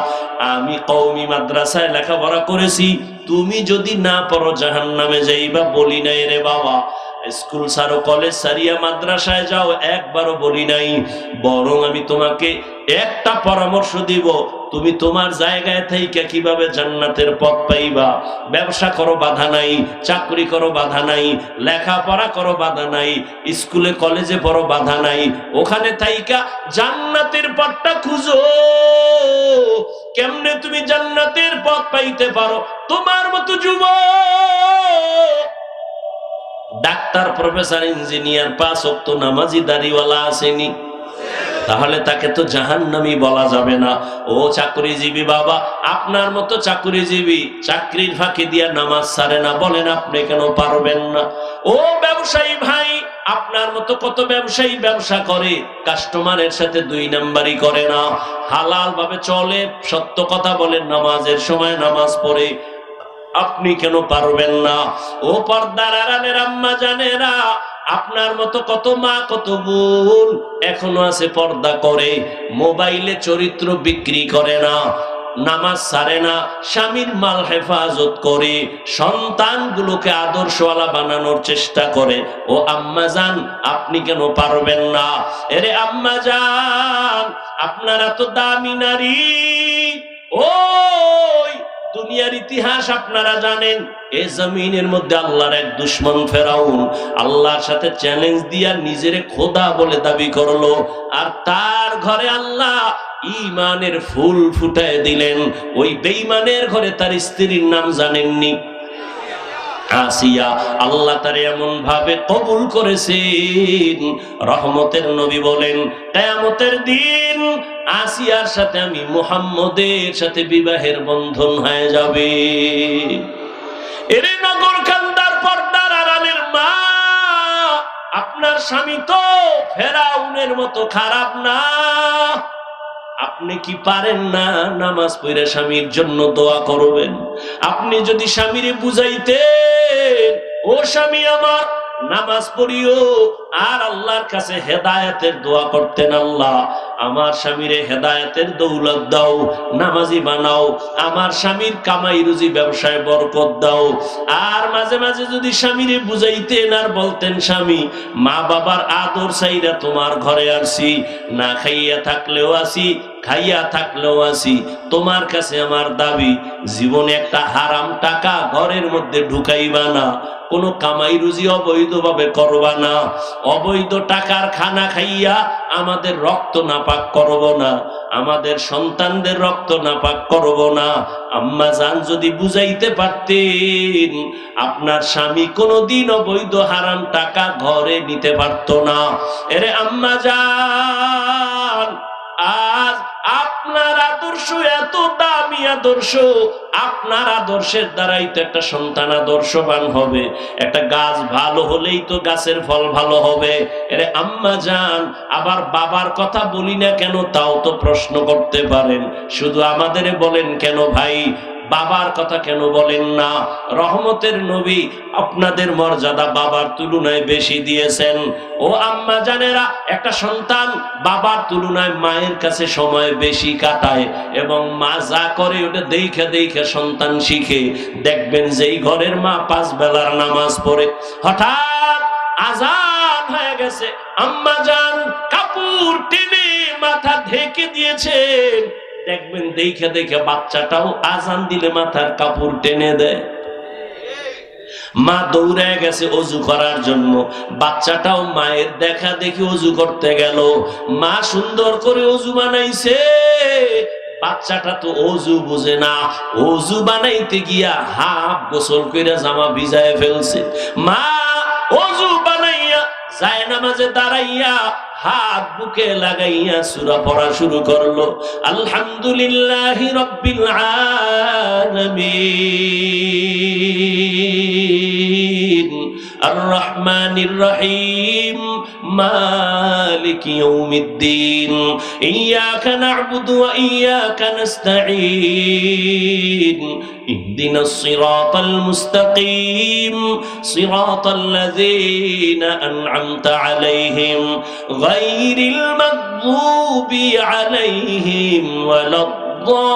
আমি কওমি মাদ্রাসায় লেখাপড়া করেছি, তুমি যদি না পড়ো জাহান্নামে যাইবা বলি নাই রে বাবা। স্কুল ছাড়ো, কলেজ ছাড়িয়া মাদ্রাসায় যাও, একবারও বলি নাই। বরং আমি তোমাকে একটা পরামর্শ দিব, তুমি তোমার জায়গায় থেকে কিভাবে জান্নাতের পথ পাইবা। ব্যবসা করো, বাধা নাই, চাকরি করো, বাধা নাই, লেখাপড়া করো, বাধা নাই, স্কুলে কলেজে পড়ো, বাধা নাই, ওখানে থাইকা জান্নাতের পথটা খুঁজো। কেমনে তুমি জান্নাতের পথ পাইতে পারো? তোমার মতো যুবক, ডাক্তার, প্রফেসর, ইঞ্জিনিয়ার, 5 ওয়াক্ত নামাজি দাড়িওয়ালা আসেনি, তাহলে তাকে তো জাহান্নামী বলা যাবে না। ও চাকরিজীবী বাবা, আপনার মতো চাকরিজীবী চাকরির ফাঁকি দিয়া নামাজ ছাড়ে না, বলেন আপনি কেন পারবেন না? ও ব্যবসায়ী ভাই, আপনার মতো কত ব্যবসায়ী ব্যবসা করে, কাস্টমারের সাথে 2 নাম্বারি করে না, হালাল ভাবে চলে, সত্য কথা বলেন, নামাজের সময় নামাজ পড়ে। আপনি কেন পারবেন না? ও পর্দার আড়ালের আম্মা জানেরা, আপনার মতো কত মা কত বোন এখনো আছে পর্দা করে, মোবাইলে চরিত্র বিক্রি করে না, নামাজ ছাড়ে না, স্বামীর মাল হেফাজত করে, সন্তানগুলোকে আদর্শওয়ালা বানানোর চেষ্টা করে। ও আম্মা জান, আপনি কেন পারবেন না? এরে আম্মা জান, আপনারা তো দামি নারী। ওই দুনিয়ার ইতিহাস আপনারা জানেন, এই জমিনের মধ্যে আল্লাহর এক দুশমন ফেরাউন আল্লাহর সাথে চ্যালেঞ্জ দিয়া নিজেরে খোদা বলে দাবি করলো, আর তার ঘরে আল্লাহ ঈমানের ফুল ফুটায় দিলেন। ওই বেঈমানের ঘরে তার স্ত্রীর নাম জানেননি? আসিয়া। আল্লাহ তারে এমন ভাবে কবুল করেছেন, রহমতের নবী বলেন, কিয়ামতের দিন আসিয়ার সাথে আমি মুহাম্মদের সাথে বিবাহের বন্ধন হয়ে যাবে। এরে নগর কান্দার পর্দার আড়ালের মা, আপনার স্বামী তো ফেরাউনের মতো খারাপ না। আপনি কি পারেন না নামাজ পড়ে স্বামীর জন্য দোয়া করবেন? আপনি যদি স্বামীরে বুঝাইতেন, ও স্বামী আমার নামাজ পড়িও, আর আল্লাহর কাছে হেদায়েতের দোয়া করতেন, আল্লাহ আমার স্বামীরে হেদায়েতের দৌলত দাও, নামাজি বানাও, আমার স্বামীর কামাই রুজি ব্যবসায় বরকত দাও। আর মাঝে মাঝে যদি স্বামীরে বুঝাইতেন আর বলতেন, স্বামী মা বাবার আদর চাইরা তোমার ঘরে আসি, না খাইয়া থাকলেও আসি, খাইয়া থাকলেও আসি, তোমার কাছে আমার দাবি, জীবনে একটা হারাম টাকা ঘরের মধ্যে ঢুকাইবা না, কোনো কামাই রুজি অবৈধভাবে করবা না, অবৈধ টাকার খানা খাইয়া আমাদের রক্ত নাপাক করব না, আমাদের সন্তানদের রক্ত নাপাক করব না। আম্মা জান যদি বুঝাইতে পারতেন, আপনার স্বামী কোনোদিন অবৈধ হারাম টাকা ঘরে নিতে পারতো না। এরে আম্মা জান, আজ আপনার আদর্শ এত দামি আদর্শ, আপনার আদর্শের দ্বারাই তো একটা সন্তান আদর্শবান হবে, একটা গাছ ভালো হলেই তো গাছের ফল ভালো হবে। এরে আম্মা জান, আবার বাবার কথা বলি না কেন তাও তো প্রশ্ন করতে পারেন। শুধু আমাদের বলেন কেন ভাই, বাবার কথা কেন বলেন না? রহমতের নবী আপনাদের মর্যাদা বাবার তুলনায় বেশি দিয়েছেন। ও আম্মা জানেরা, একটা সন্তান বাবার তুলনায় মায়ের কাছে সময় বেশি কাটায়, এবং মা যা করে ওটা দেখে দেখে সন্তান শিখে। দেখবেন যেই ঘরের মা 5 বেলার নামাজ পড়ে, হঠাৎ আজান হয়ে গেছে, আম্মা জান কাপড় টেনে মাথা ঢেকে দিয়েছেন, দেখবেন দেখে দেখে বাচ্চাটাও আজান দিলে মাথার কাপড় টেনে দেয়। মা দৌড়ে গেছে অজু করার জন্য, বাচ্চাটাও মায়ের দেখা দেখি অজু করতে গেল। মা সুন্দর করে অজু বানাইছে, বাচ্চাটা তো অজু বুঝে না, অজু বানাইতে গিয়া হাফ গোসল করে জামা ভিজায় ফেলছে। মা অজু বানাইয়া যায় নামাজে দাঁড়াইয়া হাত বুকে লাগাইয়া সূরা পড়া শুরু করলো, আলহামদুলিল্লাহি রাব্বিল আলামিন আর রহমানির রহিম মালিকি ইয়াউমিদ্দিন ইয়াকা না'বুদু ওয়া ইয়াকা নাস্তাঈন ইহদিনাস সিরাতাল মুস্তাকিম সিরাতাল লাযীনা আন'আমতা আলাইহিম গায়রিল মাগযুবি আলাইহিম ওয়ালাদ-দাল্লিন।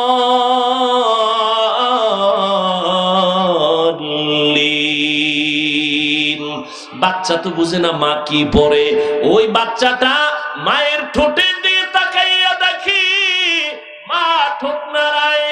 বাচ্চা তো বুঝে না মা কি পড়ে। ওই বাচ্চাটা মায়ের ঠোঁটের দিকে তাকাইয়া দেখি মা ঠোঁট নাড়ায়,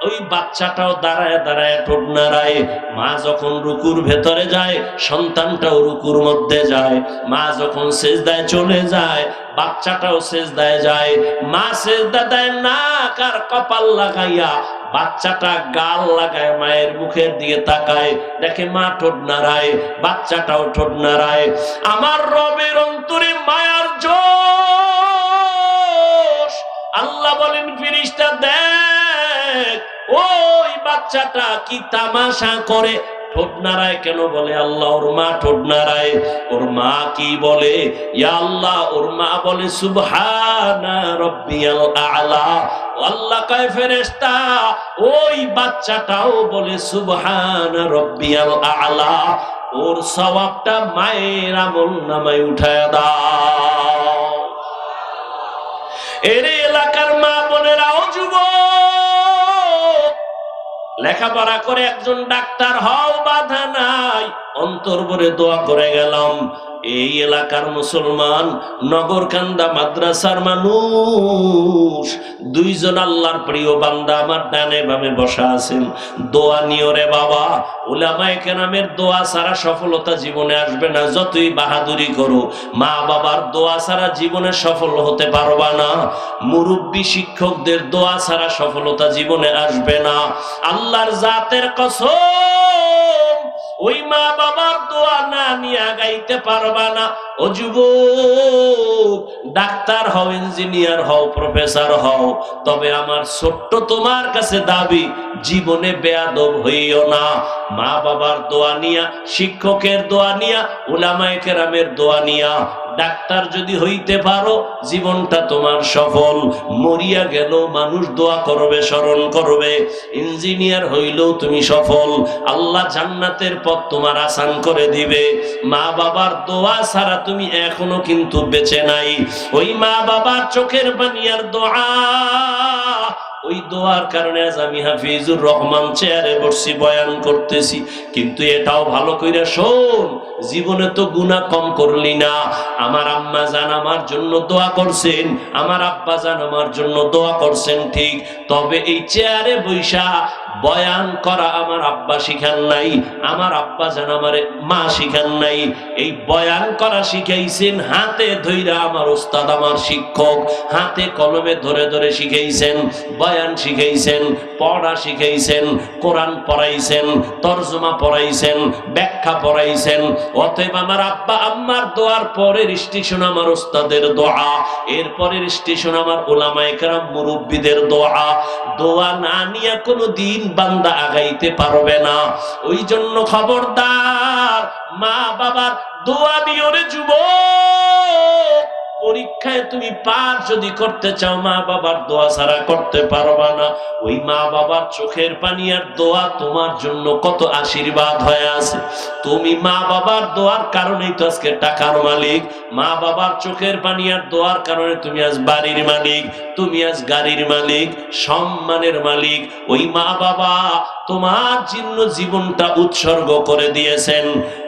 ওই বাচ্চাটাও দাঁড়ায় দাঁড়ায় ঠোঁট নাড়ায়। মা যখন রুকুর ভেতরে যায়, সন্তানটাও রুকুর মধ্যে যায়। মা যখন সেজদায় চলে যায়, বাচ্চাটাও সেজদায় যায়। মা সেজদা দেয় নাক আর কপাল লাগাইয়া, বাচ্চাটা গাল লাগায় মায়ের মুখের দিকে তাকায়, দেখে মা ঠোঁট নাড়ায়, বাচ্চাটাও ঠোঁট নাড়ায়। আমার রবের অন্তরে মায়ার জোশ। আল্লাহ বলেন, ফেরেশতা দেখ ওই বাচ্চাটা কি তামাশা করে, ঠোঁট নাড়ায় কেন বলে আল্লাহ ওর মা ঠোঁট নাড়ায়? ওর মা কি বলে? ইয়া আল্লাহ, ওর মা বলে সুবহানা রাব্বিয়াল আ'লা। আল্লাহ কয় ফেরেশতা ওই বাচ্চাটাও বলে সুবহানা রাব্বিয়াল আ'লা, ওর সওয়াবটা মায়ের আমলনামায় উঠায় দাও। এর এলাকার মা বোনেরাও যুবক, লেখাপড়া করে একজন ডাক্তার হও, বাধা নাই, অন্তর ভরে দোয়া করে গেলাম। এই এলাকার মুসলমান, নগরকান্দা মাদ্রাসার মানুষ, দুইজন আল্লাহর প্রিয় বান্দা আমার ডানে বামে বসা আছেন। দোয়া নিও রে বাবা, উলামায়ে কেরামের দোয়া ছাড়া সফলতা জীবনে আসবে না। যতই বাহাদুরি করো, মা বাবার দোয়া ছাড়া জীবনে সফল হতে পারবা না। মুরব্বী শিক্ষকদের দোয়া ছাড়া সফলতা জীবনে আসবে না। আল্লাহর জাতের কসম, ওই মা বাবার দোয়া না নিয়ে আগাইতে পারবা না। ও যুবক, ডাক্তার হও, ইঞ্জিনিয়ার হও, প্রফেসর হও, তবে আমার ছোট্ট তোমার কাছে দাবি, জীবনে বেয়াদব হইও না। মা বাবার দোয়া নিয়া, শিক্ষকের দোয়া নিয়া, উলামায়ে কেরামের দোয়া নিয়া ডাক্তার যদি হইতে পারো, জীবনটা তোমার সফল। মরিয়া গেল মানুষ দোয়া করবে, স্মরণ করবে। ইঞ্জিনিয়ার হইলেও তুমি সফল, আল্লাহ জান্নাতের পথ তোমার আসান করে দিবে। মা বাবার দোয়া ছাড়া তুমি এখনো কিন্তু বেঁচে নাই। ওই মা বাবার চোখের পানির দোয়া, ওই দোয়ার কারণে আজ আমি হাফিজুর রহমান চেয়ারে বসছি, বয়ান করতেছি। কিন্তু এটাও ভালো কইরা শোন, জীবনে তো গুনাহ কম করলি না। আমার আম্মা জান আমার জন্য দোয়া করছেন, আমার আব্বা জান আমার জন্য দোয়া করছেন, ঠিক। তবে এই চেয়ারে বৈশা বয়ান করা আমার আব্বা শিখান নাই, আমার আব্বা জান আমারে মা শিখান নাই। এই বয়ান করা শিখাইছেন হাতে ধইরা আমার ওস্তাদ, আমার শিক্ষক, হাতে কলমে ধরে ধরে শিখাইছেন। বয়ান শিখাইছেন, পড়া শিখাইছেন, কোরআন পড়াইছেন, তরজমা পড়াইছেন, ব্যাখ্যা পড়াইছেন। অতএব আমার আব্বা আম্মার দোয়ার পরের স্টেশন আমার ওস্তাদের দোয়া, এর পরের স্টেশন আমার উলামায়ে কেরাম মুরব্বিদের দোয়া। দোয়া না নিয়ে কোনো দিন বান্দা আগাইতে পারবে না। ওই জন্য খবরদার, মা বাবার দোয়া নিও রে যুবক। পরীক্ষায় তুমি পাস যদি করতে চাও, মা বাবার দোয়া ছাড়া করতে পারবা না। ওই মা বাবার চোখের পানি আর দোয়া তোমার জন্য কত আশীর্বাদ হয়ে আছে। তুমি মা বাবার দোয়ার কারণেই তো আজকে টাকার মালিক। মা বাবার চোখের পানি আর দোয়ার কারণে তুমি আজ বাড়ির মালিক, তুমি আজ গাড়ির মালিক, সম্মানের মালিক। ওই মা বাবা তোমার জন্য জীবনটা উৎসর্গ করে দিয়েছেন।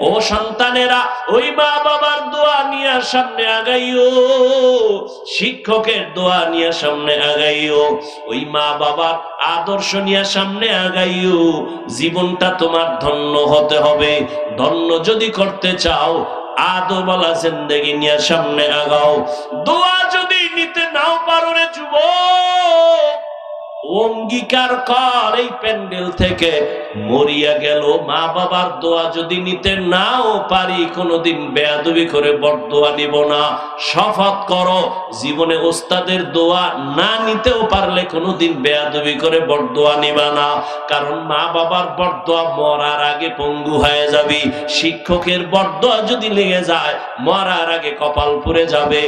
ও সন্তানেরা, ওই মা বাবার দোয়া নিয়ে সামনে আগাইও, শিক্ষকের দোয়া নিয়ে সামনে আগাইও, ওই মা বাবার আদর্শ নিয়ে সামনে আগাইও। জীবনটা তোমার ধন্য হতে হবে। ধন্য যদি করতে চাও, আদরওয়ালা জিন্দেগি নিয়ে সামনে আগাও। দোয়া যদি নিতে নাও পারো রে যুবক, অঙ্গীকার কর এই প্যান্ডেল থেকে, মরিয়া গেল মা বাবার দোয়া যদি নিতে নাও পারি, কোনোদিন বেয়াদবি করে বরদোয়া নিব না। শপথ করো, জীবনে ওস্তাদের দোয়া না নিতেও পারলে কোনোদিন বেয়াদবি করে বরদোয়া নিবা না। কারণ মা বাবার বরদোয়া মরার আগে পঙ্গু হয়ে যাবি। শিক্ষকের বরদোয়া যদি লেগে যায়, মরার আগে কপাল পুড়ে যাবে।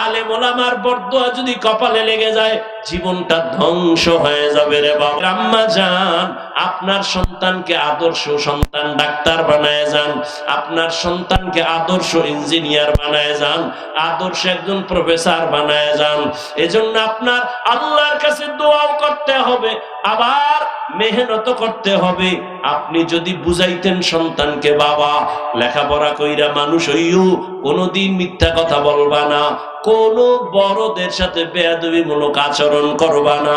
আলেম ওলামার বরদোয়া যদি কপালে লেগে যায়, জীবনটা ধ্বংস হয়ে যাবে রে বাবা। আম্মা জান, আপনার সন্তানকে আদর্শ সন্তান ডাক্তার বানায় যান, আপনার সন্তানকে আদর্শ ইঞ্জিনিয়ার বানায় যান, আদর্শ একজন প্রফেসর বানায় যান। এজন্য আপনার আল্লাহর কাছে দোয়াও করতে হবে, আবার মেহনত করতে হবে। আপনি যদি বুঝাইতেন সন্তানকে, বাবা লেখাপড়া কইরা মানুষ হইও, কোনোদিন মিথ্যা কথা বলবা না, কোন বড়দের সাথে বেয়াদবিমূলক আচরণ করবা না।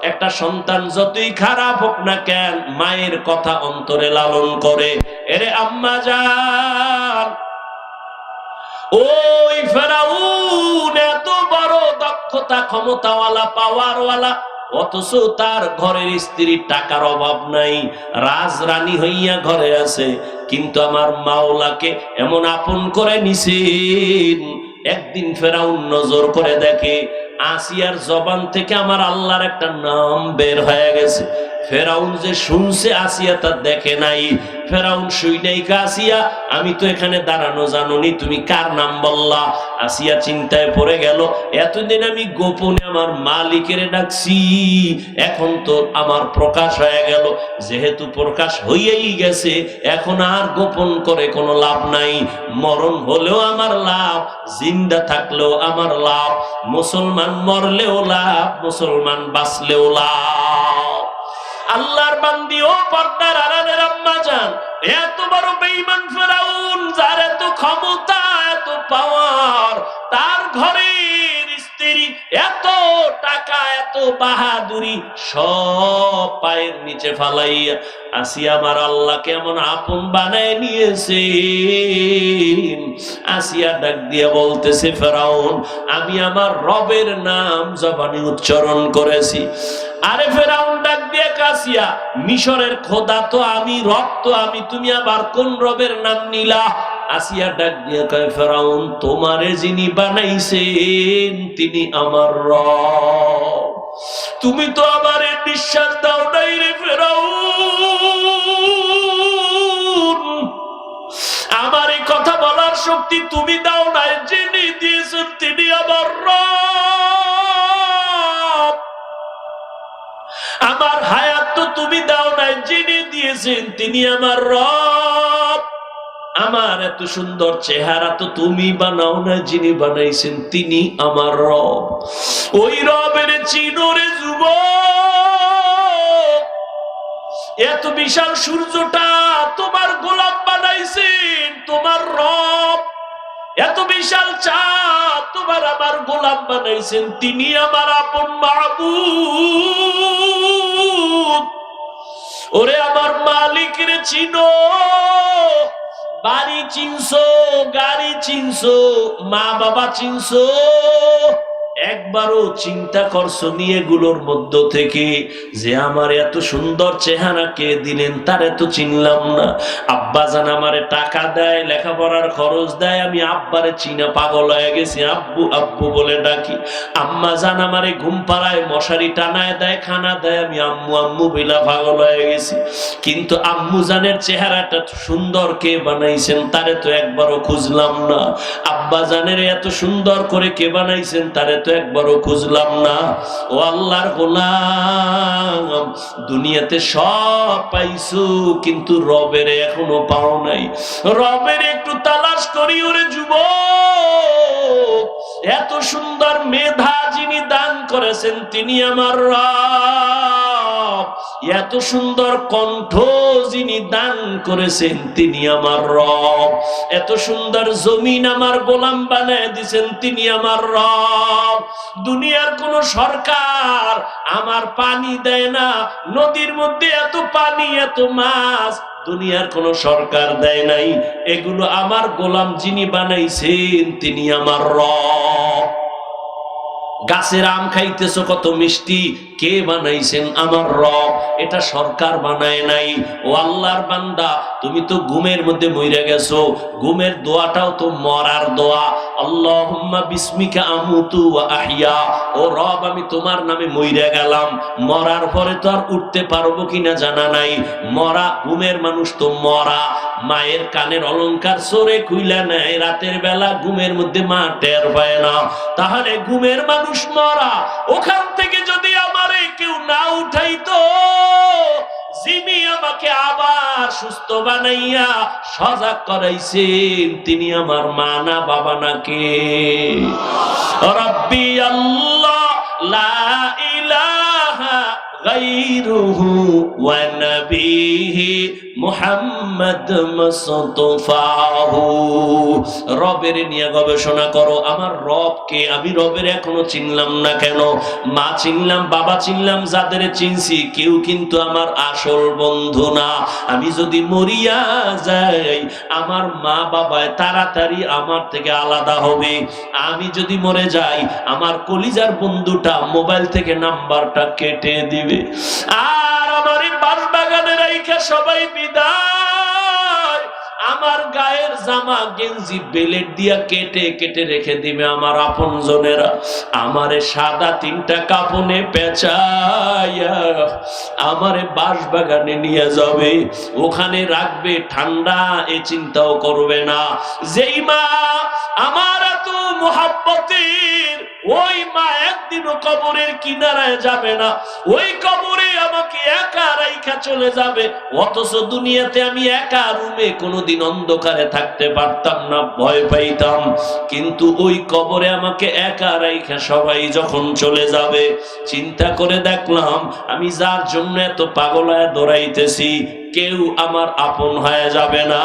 একটা সন্তান যতই খারাপ হোক না কেন, মায়ের কথা অন্তরে লালন করে। এরে আম্মা জান, ওই ফেরাউন এত বড় দক্ষতা, ক্ষমতাওয়ালা, পাওয়ারওয়ালা, অথচ তার ঘরের স্ত্রীর টাকার অভাব নাই, রাজরানী হইয়া ঘরে আছে। কিন্তু আমার মাওলাকে এমন আপন করে নিছেন। একদিন ফেরাউন নজর করে দেখে আসিয়ার জবান থেকে আমার আল্লাহর একটা নাম বের হয়ে গেছে। ফেরাউন যে শুনছে আসিয়া তা দেখে নাই। ফেরাউন শুইনাই আসিয়া, আমি তো এখানে দাঁড়ানো জানুনি, তুমি কার নাম বললা? আসিয়া চিন্তায় পড়ে গেল, এতদিন আমি গোপনে আমার মালিকের ডাকছি, এখন তো আমার প্রকাশ হয়ে গেল। যেহেতু প্রকাশ হইয়াই গেছে, এখন আর গোপন করে কোনো লাভ নাই। মরণ হলেও আমার লাভ, জিন্দা থাকলেও আমার লাভ। মুসলমান মরলেও লাভ, মুসলমান বাঁচলেও লাভ। আল্লাহর বান্দি ও পর্দার আড়ালের আম্মা জান, এত বড় বেঈমান ফেরাউন, যার এত ক্ষমতা, এত পাওয়ার, তার ঘরের স্ত্রী, এত টাকা, এত বাহাদুরি, সব পায়ের নিচে ফালাইয়া আসিয়া আমার আল্লাহ কেমন আপন বানায় নিয়েছে। আসিয়া ডাক দিয়ে বলতেছে, ফেরাউন, আমি আমার রবের নাম জবানে উচ্চারণ করেছি। আরে ফেরাউন ডাক দিয়ে কাসিয়া, মিশরের খোদা তো আমি, রব তো আমি, তুমি আবার কোন রবের নাম নিলা? আসিয়া ডাক দিয়ে কয়, ফেরাউন, তোমারে যিনি বানাইছেন তিনি আমার রব। তুমি তো আমার নিঃশ্বাস দাও নাই রে ফেরাউন, আমার এই কথা বলার শক্তি তুমি দাও নাই, যিনি দিয়েছেন তিনি আমার রব। আমার হায়াত তো তুমি দাও নাই, যিনি দিয়েছেন তিনি আমার রব। আমার এত সুন্দর চেহারা তো তুমি বানাও না, যিনি বানাইছেন তিনি আমার রব। ওই রবের চিনোরে যুবক, এত বিশাল সূর্যটা তোমার গোলাম বানাইছেন তোমার রব। এত বিশাল চাঁদ তোমার আমার গোলাম বানাইছেন তিনি আমার আপন মাবুদ। ওরে আমার মালিকের চিনো, বাড়ি চিনছো, গাড়ি চিনছো, মা বাবা চিনছো, একবারও চিন্তা করছো নিয়ে এগুলোর মধ্য থেকে যে আমার এত সুন্দর চেহারা কে দিলেন, তার এত চিনলাম না। আব্বা জান আমারে টাকা দেয়, লেখাপড়ার খরচ দেয়, আমি আব্বারে চিনা পাগল হয়ে গেছি, আব্বু আব্বু বলে ডাকি। আম্মা জান আমারে ঘুম পাড়ায়, মশারি টানায় দেয়, খানা দেয়, আমি আম্মু আম্মু বিলা পাগল হয়ে গেছি। কিন্তু আম্মু জানের চেহারাটা সুন্দর কে বানাইছেন তারে তো একবারও খুঁজলাম না। আব্বা জানের এত সুন্দর করে কে বানাইছেন তারে তো একবারও খুঁজলাম না। ও আল্লাহর গোলাম, দুনিয়াতে সব পাইছো, কিন্তু রবের এখনো পাও নাই। রবের একটু তালাশ করি ওরে যুবক। এত সুন্দর মেধা যিনি দান করেছেন তিনি আমার রব। এত সুন্দর কণ্ঠ যিনি দান করেছেন তিনি আমার রব। এত সুন্দর জমিন আমার গোলাম বানায় দিয়েছেন তিনি আমার রব। দুনিয়ার কোন সরকার আমার পানি দেয় না, নদীর মধ্যে এত পানি, এত মাছ দুনিয়ার কোন সরকার দেয় নাই। এগুলো আমার গোলাম যিনি বানাইছেন তিনি আমার রব। গাছের আম খাইতেছো কত মিষ্টি, কে বানাইছেন? আমার রব। এটা সরকার বানায় নাই। ও আল্লাহর বান্দা, তুমি তো ঘুমের মধ্যে মইরা গেছো। ঘুমের দোয়াটাও তো মরার দোয়া। আল্লাহুম্মা বিসমিকা আমুতু ওয়া আহইয়া। ও রব, আমি তোমার নামে মইরা গেলাম, মরার পরে তো আর উঠতে পারবো কিনা জানা নাই। মরা, ঘুমের মানুষ তো মরা। মায়ের কানের অলংকার সরে খুইলা নেয়, রাতের বেলা ঘুমের মধ্যে মা টের পায় না। তাহলে ঘুমের মানুষ মরা। ওখান থেকে যদি আমারে কেউ না উঠাইতো, যিনি আমাকে আবার সুস্থ বানাইয়া সজাগ করাইছেন তিনি আমার মা না বাবা নাকে? রব্বি আল্লাহ লা ইলাহা গায়রুহু ওয়া নবিহি মুহাম্মদ মুস্তাফাহু। রবের নিয়ে গবেষণা করো, আমার রবকে আমি রবের এখনো চিনলাম না কেন? মা চিনলাম, বাবা চিনলাম, যাদের চিনছি কেউ কিন্তু আমার আসল বন্ধু না। আমি যদি মরিয়া যাই, আমার মা বাবায় তাড়াতাড়ি আমার থেকে আলাদা হবে। আমি যদি মরে যাই, আমার কলিজার বন্ধুটা মোবাইল থেকে নাম্বারটা কেটে দিবে। আর আমার এই বাগানে রাইখা সবাই বিদায়। আমার গায়ের জামা গেঞ্জি বেলেট দিয়া কেটে কেটে রেখে দিবে আমার আপনজনেরা। আমারে সাদা 3টা কাপনে পেঁচাইয়া আমারে বাঁশবাগানে নিয়ে যাবে, ওখানে রাখবে, ঠান্ডা এ চিন্তাও করবে না। যেই মা আমার এত মোহাব্বতের, ওই মা একদিনও কবরের কিনারায় যাবে না, ওই কবরে আমাকে একা রাইখা চলে যাবে। অথচ দুনিয়াতে আমি একা রুমে কোনোদিন অন্ধকারে থাকতে পারতাম না, ভয় পাইতাম। কিন্তু ওই কবরে আমাকে একা রাইখা সবাই যখন চলে যাবে, চিন্তা করে দেখলাম আমি যার জন্য এত পাগল হয়ে দৌড়াইতেছি, কেউ আমার আপন হয়ে যাবে না।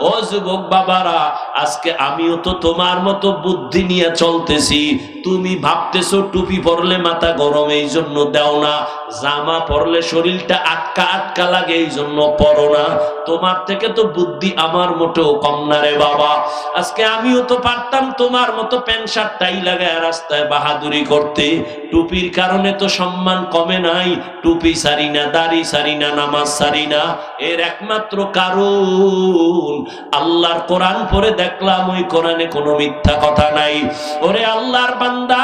ও যুবক বাবারা, আজকে আমিও তো তোমার মতো বুদ্ধি নিয়ে চলতেছি। তুমি ভাবতেছো টুপি পরলে মাথা গরম এই জন্য দাও না, জামা পরলে শরীরটা আটকা আটকা লাগে এই জন্য পরো না। তোমার থেকে তো বুদ্ধি আমার মোটেও কম না রে বাবা। আজকে আমিও তো পারতাম তোমার মতো প্যান্ট শার্ট টাই লাগায় রাস্তায় বাহাদুরি করতে। টুপির কারণে তো সম্মান কমে নাই। টুপি সারি না, দাড়ি সারি না, নামাজ সারি না, এর একমাত্র কারণ আল্লাহর কোরআন পড়ে দেখলাম ওই কোরআনে কোনো মিথ্যা কথা নাই। ওরে আল্লাহর বান্দা,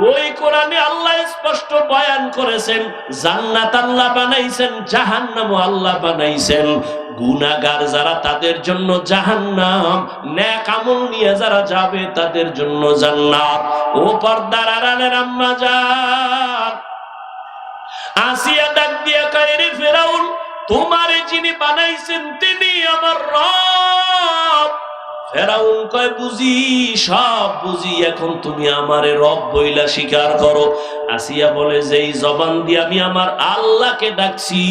ওই কোরআনে আল্লাহ স্পষ্ট বয়ান করেছেন, জান্নাত আল্লাহ বানাইছেন, জাহান্নামও আল্লাহ বানাইছেন। গুনাহগার যারা তাদের জন্য জাহান্নাম, নেক আমল নিয়ে যারা যাবে তাদের জন্য জান্নাত। ও পর্দার আড়ালের আম্মা জান, আসিয়া ডাক দিয়া কয়, রে ফেরাউন, তোমারে যিনি বানাইছেন তিনি আমার রব। ফেরাউন কয়, বুঝি, সব বুঝি, এখন তুমি আমারে রব বইলা স্বীকার করো। আসিয়া বলে, যেই জবান দিয়ে আমি আমার আল্লাহকে ডাকছি,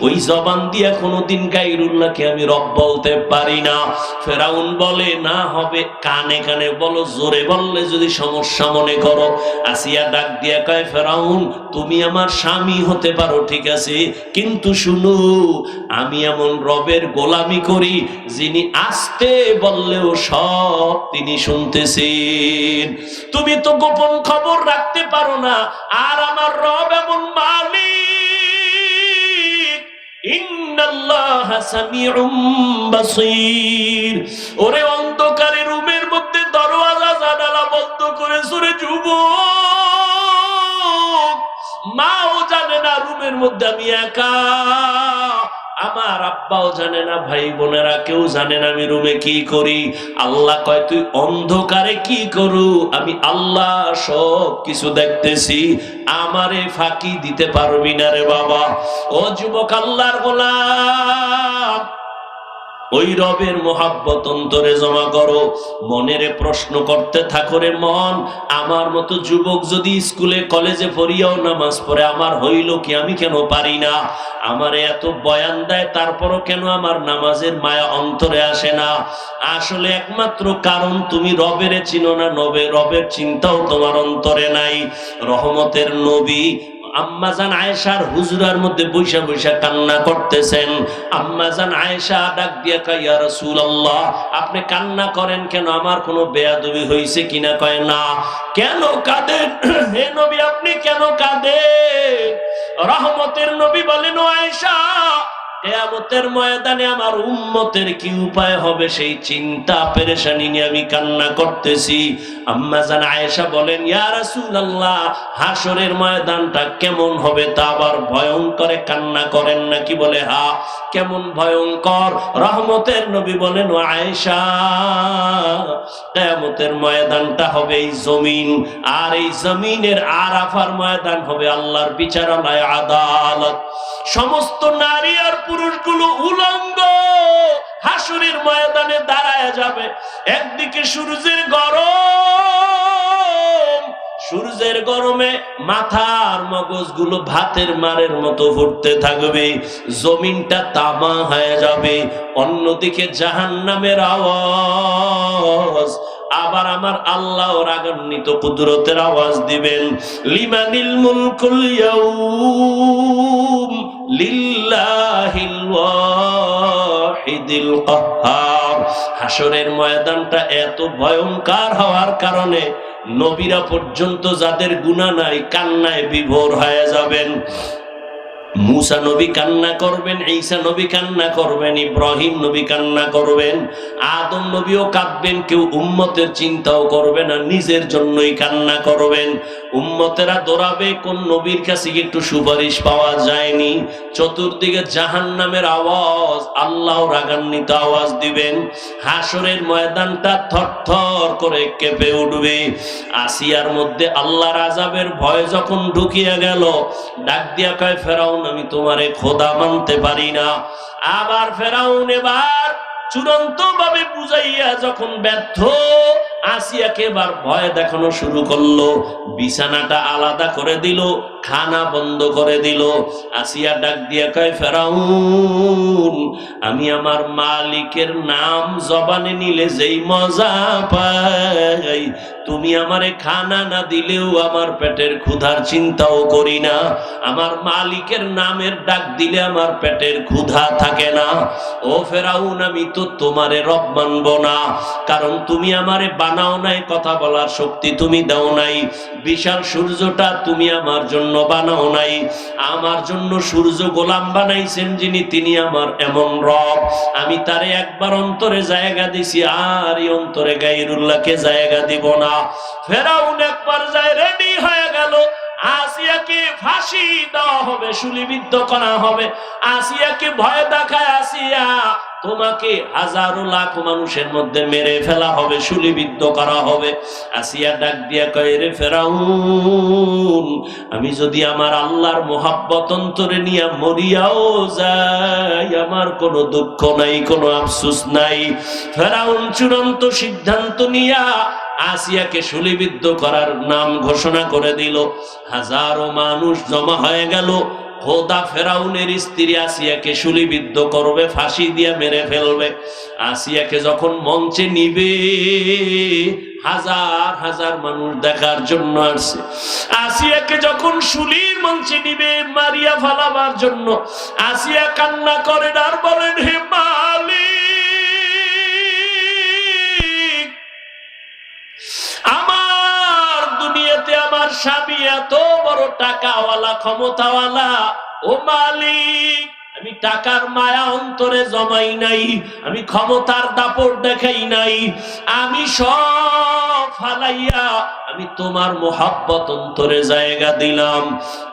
ওই জবান দিয়ে কোনোদিন গায়রুল্লাহকে আমি রব বলতে পারি না। ফেরাউন বলে, না হবে, কানে কানে বলো, জোরে বললে যদি সমস্যা মনে করো। আসিয়া ডাক দিয়া কয়, ফেরাউন, তুমি আমার স্বামী হতে পারো ঠিক আছে, কিন্তু শুনো, আমি এমন রবের গোলামি করি যিনি আস্তে বললেও সব তিনি শুনতেছেন। তুমি তো গোপন খবর রাখতে পারো না, আর আমার রব এমন মালিক, ইন্নাল্লাহা সামিউম বাসীর। ওরে অন্ধকারে রুমের মধ্যে দরওয়াজা জানালা বন্ধ করে সুরে যুবক, মাও জানে না রুমের মধ্যে আমি একা, আমার আব্বাও জানে না, ভাই বোনেরা কেউ জানে না আমি রুমে কি করি। আল্লাহ কয়, তুই অন্ধকারে কি করু, আমি আল্লাহ সব কিছু দেখতেছি, আমারে ফাঁকি দিতে পারবি না রে বাবা। ও যুবক আল্লাহর গোলাম, ওই রবের মোহাব্বত অন্তরে জমা করো, মনেরে প্রশ্ন করতে থাকো, রে মন, আমার মতো যুবক যদি স্কুলে কলেজে পড়িয়াও নামাজ পড়ে, আমার হইল কি, আমি কেন পারি না? আমারে এত বয়ান দেয়, তারপরও কেন আমার নামাজের মায়া অন্তরে আসে না? আসলে একমাত্র কারণ তুমি রবেরে চিনো না, রবের চিন্তাও তোমার অন্তরে নাই। রহমতের নবী আম্মাজান আয়েশার হুজরার মধ্যে বৈশা বৈশা কান্না করতেছেন। আম্মাজান আয়েশা ডাক দিয়া কয়, ইয়া রাসূলুল্লাহ, আপনি কান্না করেন কেন? আমার কোনো বেয়াদবি হইছে কিনা? কয়, না। কেন কাঁদেন হে নবী, আপনি কেন কাঁদেন? রহমতের নবী বলেন, ও আয়েশা, কিয়ামতের ময়দানে আমার উম্মতের কি উপায় হবে সেই চিন্তা পেরেশানি নিয়ে আমি কান্না করতেছি। আম্মা জান আয়েশা বলেন, ইয়া রাসূলুল্লাহ, হাসরের ময়দানটা কেমন হবে তা আবার ভয়ঙ্কর, কান্না করেন নাকি? বলে, হ্যাঁ। কেমন ভয়ঙ্কর? রহমতের নবী বলেন, ও আয়েশা, কিয়ামতের ময়দানটা হবে এই জমিন, আর এই জমিনের আরাফার ময়দান হবে আল্লাহর বিচারালয়, আদালত। সমস্ত নারী আর পুরুষগুলো উলঙ্গ হাসরের ময়দানে দাঁড়ায় যাবে। একদিকে সূর্যের গরম, সূর্যের গরমে মাথার মগজগুলো ভাতের মারের মতো ফুটতে থাকবে, জমিনটা তামা হয়ে যাবে। অন্যদিকে জাহান্নামের আওয়াজ, আবার আমার আল্লাহ রাগান্বিত কুদরতের আওয়াজ দিবেন, লিমানিল মুলকুল ইয়াউম লিল্লাহিল ওয়াহিদিল কাহ্হার। হাসরের ময়দানটা এত ভয়ঙ্কর হওয়ার কারণে নবীরা পর্যন্ত যাদের গুনাহ নাই কান্নায় বিভোর হয়ে যাবেন। মুসা নবী কান্না করবেন, ঈসা নবী কান্না করবেন, ইব্রাহিম নবী কান্না করবেন, আদম নবীও কাঁদবেন। কেউ উম্মতের চিন্তাও করবে না, নিজের জন্যই কান্না করবেন। উম্মতেরা দৌড়াবে, কোন নবীর কাছে একটু সুপারিশ পাওয়া যায়নি। চতুর্দিকে জাহান্নামের আওয়াজ, আল্লাহ রাগান্বিত আওয়াজ দিবেন। হাসরের ময়দানটা থরথর করে কেঁপে উঠবে। আসিয়ার মধ্যে আল্লাহর আযাবের ভয় যখন ঢুকিয়া গেল, ডাক দিয়া কয়, ফেরাউন আমি তোমারে খোদা মানতে পারি না। আবার ফেরাউন এবার চূড়ান্ত ভাবে বুঝাইয়া যখন ব্যর্থ, আসিয়াকে এবার ভয় দেখানো শুরু করলো। বিছানাটা আলাদা করে দিল, খানা বন্ধ করে দিল। আসিয়া ডাক দিয়া কয়, ফেরাউন আমি আমার মালিকের নাম জবানে নিলে যেই মজা পাই, তুমি আমারে খানা না দিলেও আমার পেটের ক্ষুধার চিন্তাও করি না। আমার মালিকের নামের ডাক দিলে আমার পেটের ক্ষুধা থাকে না। ও ফেরাউন আমি তো তোমারে রব মানব না, কারণ তুমি আমারে বানাও নাই, কথা বলার শক্তি তুমি দাও নাই। বিশাল সূর্যটা তুমি আমার জন্য বানাও নাই। আমার জন্য সূর্য গোলাম বানাইছেন যিনি, তিনি আমার এমন রব। আমি তারে একবার অন্তরে জায়গা দিছি, আর এই অন্তরে গায়রুল্লাহকে জায়গা দিব না। ফেরাউন একবার যায় রেডি হয়ে গেল, আসিয়াকে ফাঁসি দেওয়া হবে, শুলিবিদ্ধ করা হবে। আসিয়াকে ভয় দেখায়, আসিয়া তোমাকে হাজারো লাখ মানুষের মধ্যে মেরে ফেলা হবে, শুলিবিদ্ধ করা হবে। আসিয়া ডাক দিয়া কয়, রে ফেরাউন আমি যদি আমার আল্লাহর মোহাব্বত অন্তরে নিয়ে মরিয়াও যাই, আমার কোনো দুঃখ নাই, কোনো আফসোস নাই। ফেরাউন চূড়ান্ত সিদ্ধান্ত নিয়া আসিয়াকে শুলিবিদ্ধ করার নাম ঘোষণা করে দিল। হাজারো মানুষ জমা হয়ে গেল। খোদা ফেরাউনের স্ত্রী আসিয়াকে শুলিবিদ্ধ করবে, ফাঁসি দিয়ে মেরে ফেলবে। আসিয়াকে যখন মঞ্চে নিবে, হাজার হাজার মানুষ দেখার জন্য আসছে। আসিয়াকে যখন শুলির মঞ্চে নিবে মারিয়া ফালাবার জন্য, আসিয়া কান্না করেন আর বলেন, হে মালিক, আমার দুনিয়াতে আমার স্বামী এত বড় টাকাওয়ালা, ক্ষমতাওয়ালা। ও মালিক, আমি টাকার মায়া অন্তরে জমাই নাই, আমি ক্ষমতার দাপট দেখাই নাই, আমি সব ফালাইয়া আমি তোমার মোহাব্বত অন্তরে জায়গা দিলাম।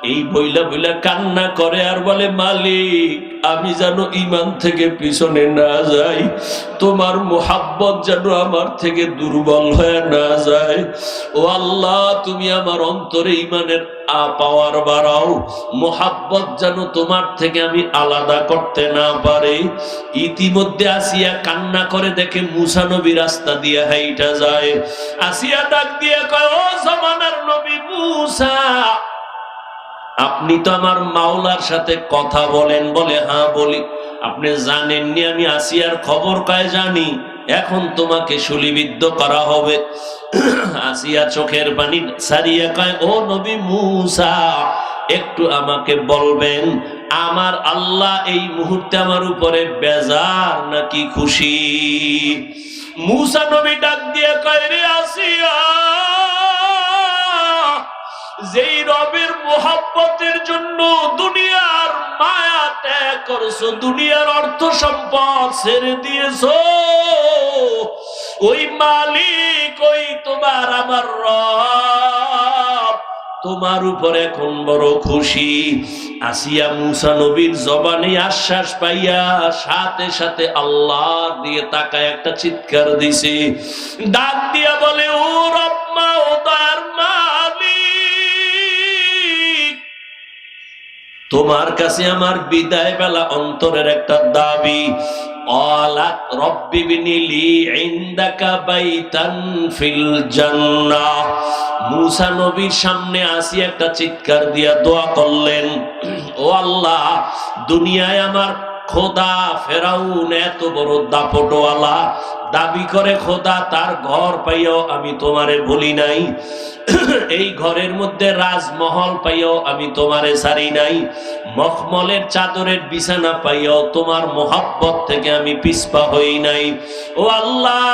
এই বইলা বইলা কান্না করে আর বলে, মালিক আমি যেন ঈমান থেকে পিছনে না যাই, তোমার মোহাব্বত যেন আমার থেকে দুর্বল হয়ে না যায়। ও আল্লাহ তুমি আমার অন্তরে ঈমানের পাওয়ার বাড়াও, মোহাব্বত যেন তোমার থেকে আমি আলাদা করতে না পারে। ইতিমধ্যে আসিয়া কান্না করে দেখে মুসা নবী রাস্তা দিয়ে হাইটা যায়। আসিয়া ডাক দিয়ে কয়, ও জামানার নবী মুসা, আপনি তো আমার মাওলার সাথে কথা বলেন? বলে, হ্যাঁ বলি। আপনি জানেননি আমি আসিয়ার খবর কয় জানি, এখন তোমাকে শুলিবিদ্ধ করা হবে। আসিয়া চোখের পানি সারিয়া কয়, ও নবী মুসা, একটু আমাকে বলবেন আমার আল্লাহ এই মুহূর্তে আমার উপরে বেজার নাকি খুশি? মুসা নবী ডাক দিয়ে কয়, রে আসিয়া, যেই রবের মোহাব্বতের জন্য দুনিয়ার মায়া ত্যাগ করছো, দুনিয়ার অর্থ সম্পদ ছেড়ে দিয়েছো, ওই মালিক, ওই তোমার আমার রব তোমার উপরে এখন বড় খুশি। আসিয়া মুসা নবীর জবানে আশ্বাস পাইয়া সাথে সাথে আল্লাহ দিয়ে তাকায় একটা চিৎকার দিছে, ডাক দিয়া বলে, ও রব্বা, ও দয়ার মালিক, তোমার কাছে আমার বিদায় বেলা অন্তরের একটা দাবি। আলাত রব্বি বিনিলি ইনদাকা বাইতান ফিল জান্নাহ। মুসা নবীর সামনে আসি একটা চিৎকার দিয়া দোয়া করলেন, ও আল্লাহ, দুনিয়ায় আমার খোদা ফেরাউন এত বড় দাপটওয়ালা, দাবি করে খোদা, তার ঘর পাইও আমি তোমারে বলি নাই, এই ঘরের মধ্যে রাজমহল পাইও আমি তোমারে ছাড়ি নাই, মখমলের চাদরের বিছানা পাইও তোমার মোহাব্বত থেকে আমি পিছপা হই নাই। ও আল্লাহ,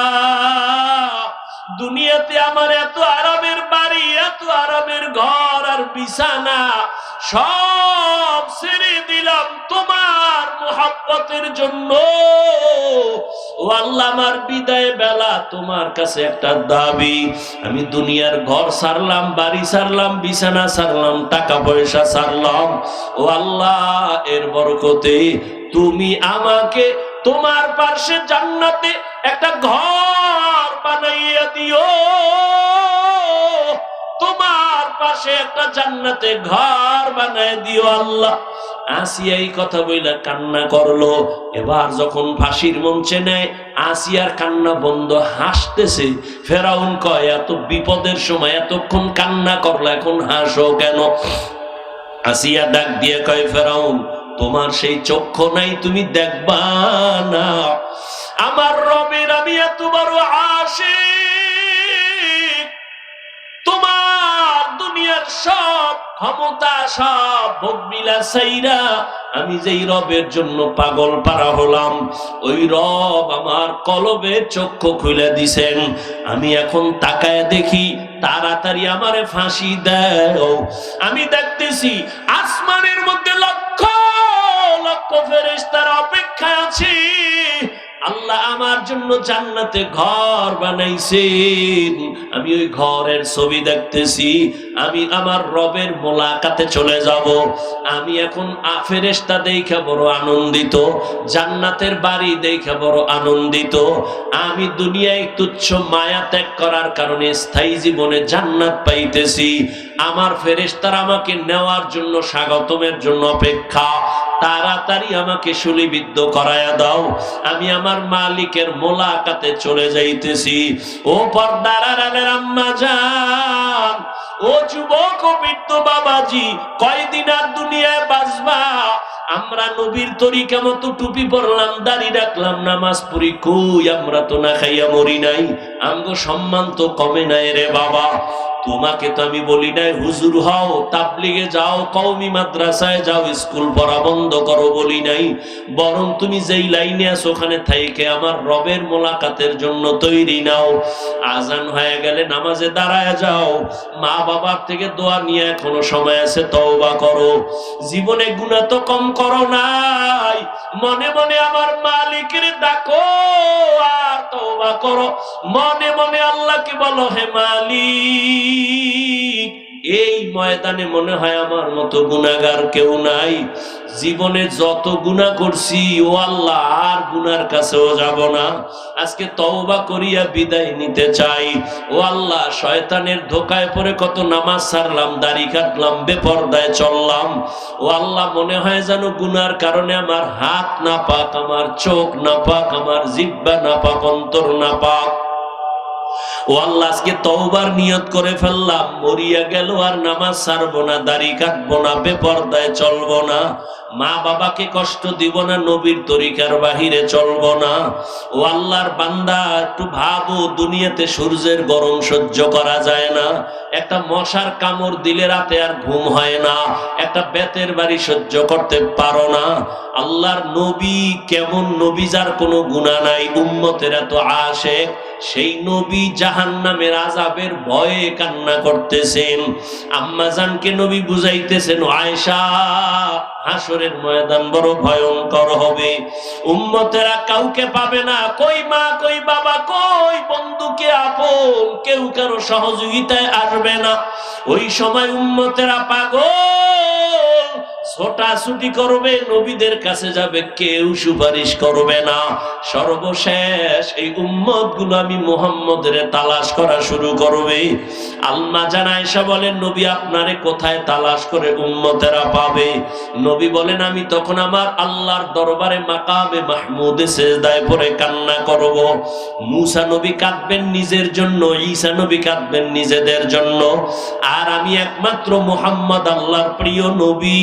দুনিয়াতে আমার এত আরামের বাড়ি, এত আরামের ঘর আর বিছানা সব ছেড়ে দিলাম তোমার মুহাব্বতের জন্য। ও আল্লাহ, আমার বিদায় বেলা তোমার কাছে একটা দাবি, আমি দুনিয়ার ঘর ছাড়লাম, বাড়ি ছাড়লাম, বিছানা ছাড়লাম, টাকা পয়সা ছাড়লাম। ও আল্লাহ, এর বরকতে তুমি আমাকে তোমার পাশে জান্নাতে একটা ঘর বানাইয়া দিও, তোমার পাশে একটা জান্নাতে ঘর বানাই দিও আল্লাহ। আসিয়া এই কথা বইলা কান্না করলো। এবার যখন ফাঁসির মঞ্চে নেয়, আসিয়ার কান্না বন্ধ, হাসতেছে। ফেরাউন কয়, এত বিপদের সময় এতক্ষণ কান্না করলো, এখন হাসো কেন? আসিয়া ডাক দিয়ে কয়, ফেরাউন, তোমার সেই চক্ষু নাই, তুমি দেখবা না আমার রবের আমি এত বড় আশিক, তোমার দুনিয়ার সব ক্ষমতা, সব ভোগ বিলাসাইরা আমি যেই রবের জন্য পাগল পারা হলাম, ওই রব আমার কলবে চক্ষু খুলে দিছেন। আমি এখন তাকায় দেখি, তাড়াতাড়ি আমারে ফাঁসি দাও। আমি দেখতেছি আসমানের মধ্যে লক্ষ লক্ষ ফেরেশতারা অপেক্ষায় আছে। আল্লাহ আমার জন্য জান্নাতে ঘর বানাইছেন। আমি ওই ঘরের ছবি দেখতেছি, আমি আমার রবের মোলাকাতে চলে যাব। আমি এখন ফেরেশতা দেখে বড় আনন্দিত, জান্নাতের বাড়ি দেখে বড় আনন্দিত। আমি দুনিয়ায় তুচ্ছ মায়া ত্যাগ করার কারণে স্থায়ী জীবনে জান্নাত পাইতেছি। আমার ফেরেশতারা আমাকে নেওয়ার জন্য, স্বাগতমের জন্য অপেক্ষা। তাড়াতাড়ি আমাকে শুলিবিদ্ধ করায়া দাও, আমি আমার মালিকের মোলাকাতে চলে যাইতেছি। ও পর্দার আড়ালের আম্মা জান, ও যুবক ও বৃদ্ধ বাবাজি, কয়দিন আর দুনিয়ায় বাঁচবা? আমরা নবীর তরিকা মতো টুপি পরলাম, দাড়ি রাখলাম, নামাজ পড়ি, কই আমরা তো না খাইয়া মরি নাই। আমগো সম্মান তো কমে নাই রে বাবা। তোমাকে তো আমি বলি নাই হুজুর হও, তাবলিগে যাও, কওমি মাদ্রাসায় যাও, স্কুল পড়া বন্ধ করো বলি নাই। বরং তুমি যেই লাইনে আছো ওখানে থাইকে আমার রবের মোলাকাতের জন্য তৈরি নাও। আজান হয়ে গেলে নামাজে দাঁড়ায় যাও, মা বাবার থেকে দোয়া নিয়ে এখনো সময় আছে, তওবা করো। জীবনে গুনাহ তো কম করো নাই, মনে মনে আমার মালিকের ডাকো আর তওবা করো। মনে মনে আল্লাহকে বলো, হে মালিক, এই ময়দানে মনে হয় আমার মতো গুনাহগার কেউ নাই। জীবনে যত গুনাহ করছি, ও আল্লাহ, আর গুনার কাছেও যাব না। আজকে তওবা করিয়া বিদায় নিতে চাই। ও আল্লাহ, শয়তানের ধোকায় পড়ে কত নামাজ ছাড়লাম, দাড়ি কাটলাম, বেপরদায় চললাম। ও আল্লাহ, মনে হয় যেন গুনার কারণে আমার হাত নাপাক, আমার চোখ নাপাক, আমার জিহ্বা নাপাক, অন্তর নাপাক। ও আল্লাহ, আজকে তওবার নিয়ত করে ফেললাম, মরিয়া গেল আর নামাজ ছাড়বো না, দাড়ি কাটবো না, বেপরদায় চলবো না, মা বাবাকে কষ্ট দিব না, নবীর তরিকার বাহিরে চলবো না। ও আল্লাহর বান্দা, একটু ভাবো, দুনিয়াতে সূর্যের গরম সহ্য করা যায় না, একটা মশার কামড় দিলে রাতে আর ঘুম হয় না, একটা বেতের বাড়ি সহ্য করতে পারো না। আল্লাহর নবী কেমন নবী, যার কোনো গুনাহ নাই, উম্মতের এত আশেক, সেই নবী জাহান্নামের আযাবের ভয়ে কান্না করতেছেন। আম্মা জানকে নবী বুঝাইতেছেন, আয়েশা, হাসরের ময়দান বড় ভয়ঙ্কর হবে, উম্মতেরা কাউকে পাবে না, কই মা, কই বাবা, কই বন্ধু, কে আপন, কেউ কারো সহযোগিতায় আসবে না। ওই সময় উম্মতেরা পাগল, ছোটাছুটি করবে, নবীদের কাছে যাবে, কেউ সুপারিশ করবে না। সর্বশেষ এই উম্মত গুলো আমি মুহাম্মদের তালাশ করা শুরু করবে। আম্মা জান আয়েশা বলেন, নবী আপনারে কোথায় তালাশ করে উম্মতেরা পাবে? নবী বলেন, আমি তখন আমার আল্লাহর দরবারে মাকামে মাহমুদে সিজদায় পড়ে কান্না করব। মুসা নবী কাঁদবেন নিজের জন্য, ঈসা নবী কাঁদবেন নিজেদের জন্য, আর আমি একমাত্র মুহাম্মদ আল্লাহর প্রিয় নবী,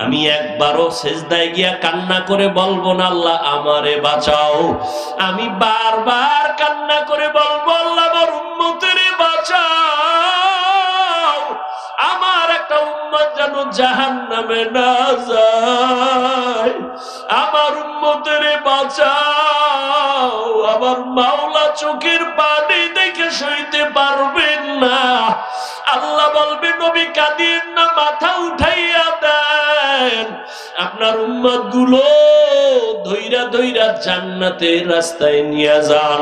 আমি একবারও সিজদায় গিয়া কান্না করে বলবো না, আল্লাহ আমারে বাঁচাও। আমি বারবার কান্না করে বলবো, আল্লাহ আমার উম্মতের বাঁচাও, আমার একটা উম্মত যেন জাহান্নামে না যায়, আমার উম্মতের বাঁচাও। আমার মাওলা চোখের পানি দেখে সইতে পারবেন না, আল্লাহ বলবে নবী কাঁদিয়েন না, মাথা উঠাইয়া দেন, আপনার উম্মত গুলো ধইরা ধইরা জান্নাতের রাস্তায় নিয়ে যান।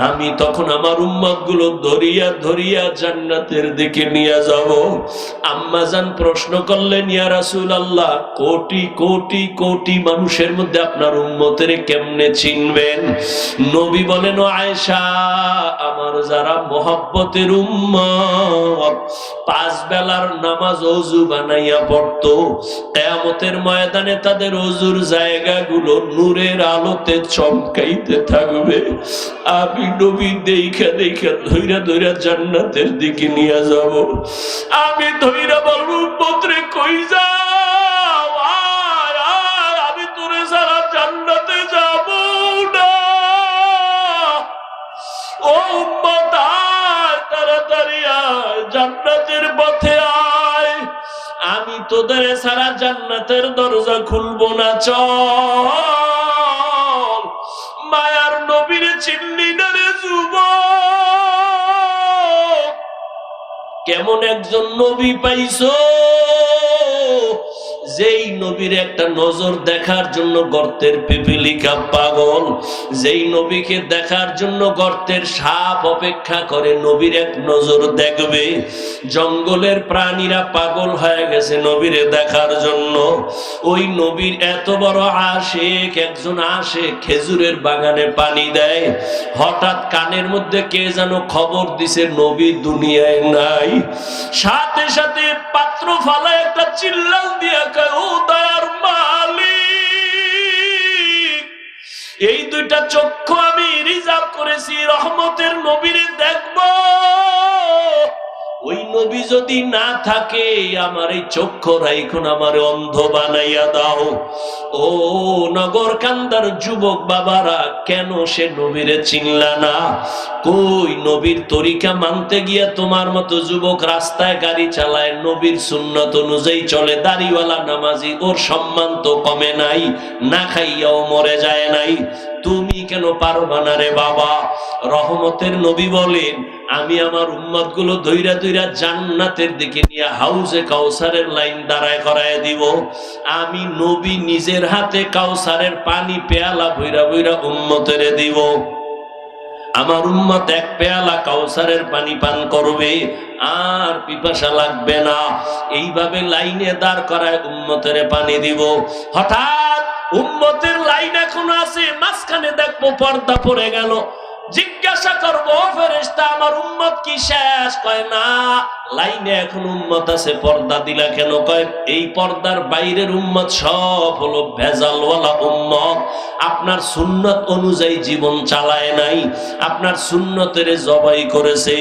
আমি তখন আমার উম্মত গুলো ধরিয়া ধরিয়া জান্নাতের দিকে নিয়ে যাব। আম্মা জান প্রশ্ন করলেন, ইয়া রাসূলুল্লাহ, কোটি কোটি কোটি মানুষের মধ্যে আপনার উম্মতের কেমনে চিনবেন? নবী বলেন, ও আয়েশা, আমার যারা মহব্বতের উম্মত, 5 বেলার নামাজ ওযু বানাইয়া পড়তো, কিয়ামতের ময়দানে তাদের ওযুর জায়গাগুলো নূরের আলোতে চমকাইতে থাকবে। আমি নবী দেখা দেখা ধইরা ধইরা জান্নাতের দিকে নিয়ে যাব। আমি ধইরা বলবো, উম্মত রে কই যাও, আয় আয়, আমি তোরে সারা জান্নাতে যাব না। ও উম্মত, আয় তাড়াতাড়ি আয়, জান্নাতের পথে আয়, আমি তোদের সারা জান্নাতের দরজা খুলবো না, চল। মায়ার নবীর চিনলি না রে যুবক? কেমন একজন নবী পাইছো, যেই নবীর একটা নজর দেখার জন্য গর্তের পিপিলিকা পাগল, যেই নবীকে দেখার জন্য গর্তের সাপ অপেক্ষা করে নবীর এক নজর দেখবে। জঙ্গলের প্রাণীরা পাগল হয়ে গেছে নবীরে দেখার জন্য। ওই নবীর এত বড় আশিক একজন আসে, খেজুরের বাগানে পানি দেয়। হঠাৎ কানের মধ্যে কে যেন খবর দিছে নবী দুনিয়ায় নাই। সাথে সাথে পাত্র ফালায় একটা চিল্লাল দিয়া কয়, ও দয়ার মালিক, এই 2টা চক্ষু আমি রিজার্ভ করেছি রহমতের নবীরে দেখবো। ওই নবী যদি না থাকে, আমার এই চক্ষু রাইখুন, আমার অন্ধ বানাইয়া দাও। ও নগর কান্দার যুবক বাবারা, কেন সে নবীরে চিনলা না? কই নবীর তরিকা মানতে গিয়া তোমার মতো যুবক রাস্তায় গাড়ি চালায়, নবীর সুন্নত অনুযায়ী চলে, দাড়িওয়ালা নামাজি, ওর সম্মান তো কমে নাই, না খাইয়াও মরে যায় নাই। তুমি কেন পারবা না রে বাবা? রহমতের নবী বলেন, আমি আমার উম্মত গুলো ধইরা ধইরা জান্নাতের দিকে নিয়ে হাউজে কাউসারের লাইন দাঁড়ায় করায় দিব। আমি নবী নিজের হাতে কাউসারের পানি পেয়ালা ভইরা ভইরা উম্মতের দিব। আমার উম্মত 1 পেয়ালা কাউসারের পানি পান করবে, আর পিপাসা লাগবে না। এইভাবে লাইনে দাঁড় করায় উম্মতের পানি দিব। হঠাৎ উম্মতের লাইন এখন আছে, মাঝখানে দেখবো পর্দা পড়ে গেল। জিজ্ঞাসা করবো, ফেরেশতা আমার উম্মত কি শেষ? কয় না, লাইনে এখন উম্মত আছে, পর্দা দিলা কেন? কয় এই পর্দার বাইরের উম্মত সব হলো ভেজালওয়ালা উম্মত, আপনার সুন্নত অনুযায়ী জীবন চালায় নাই, আপনার সুন্নতের জবাই করেছে,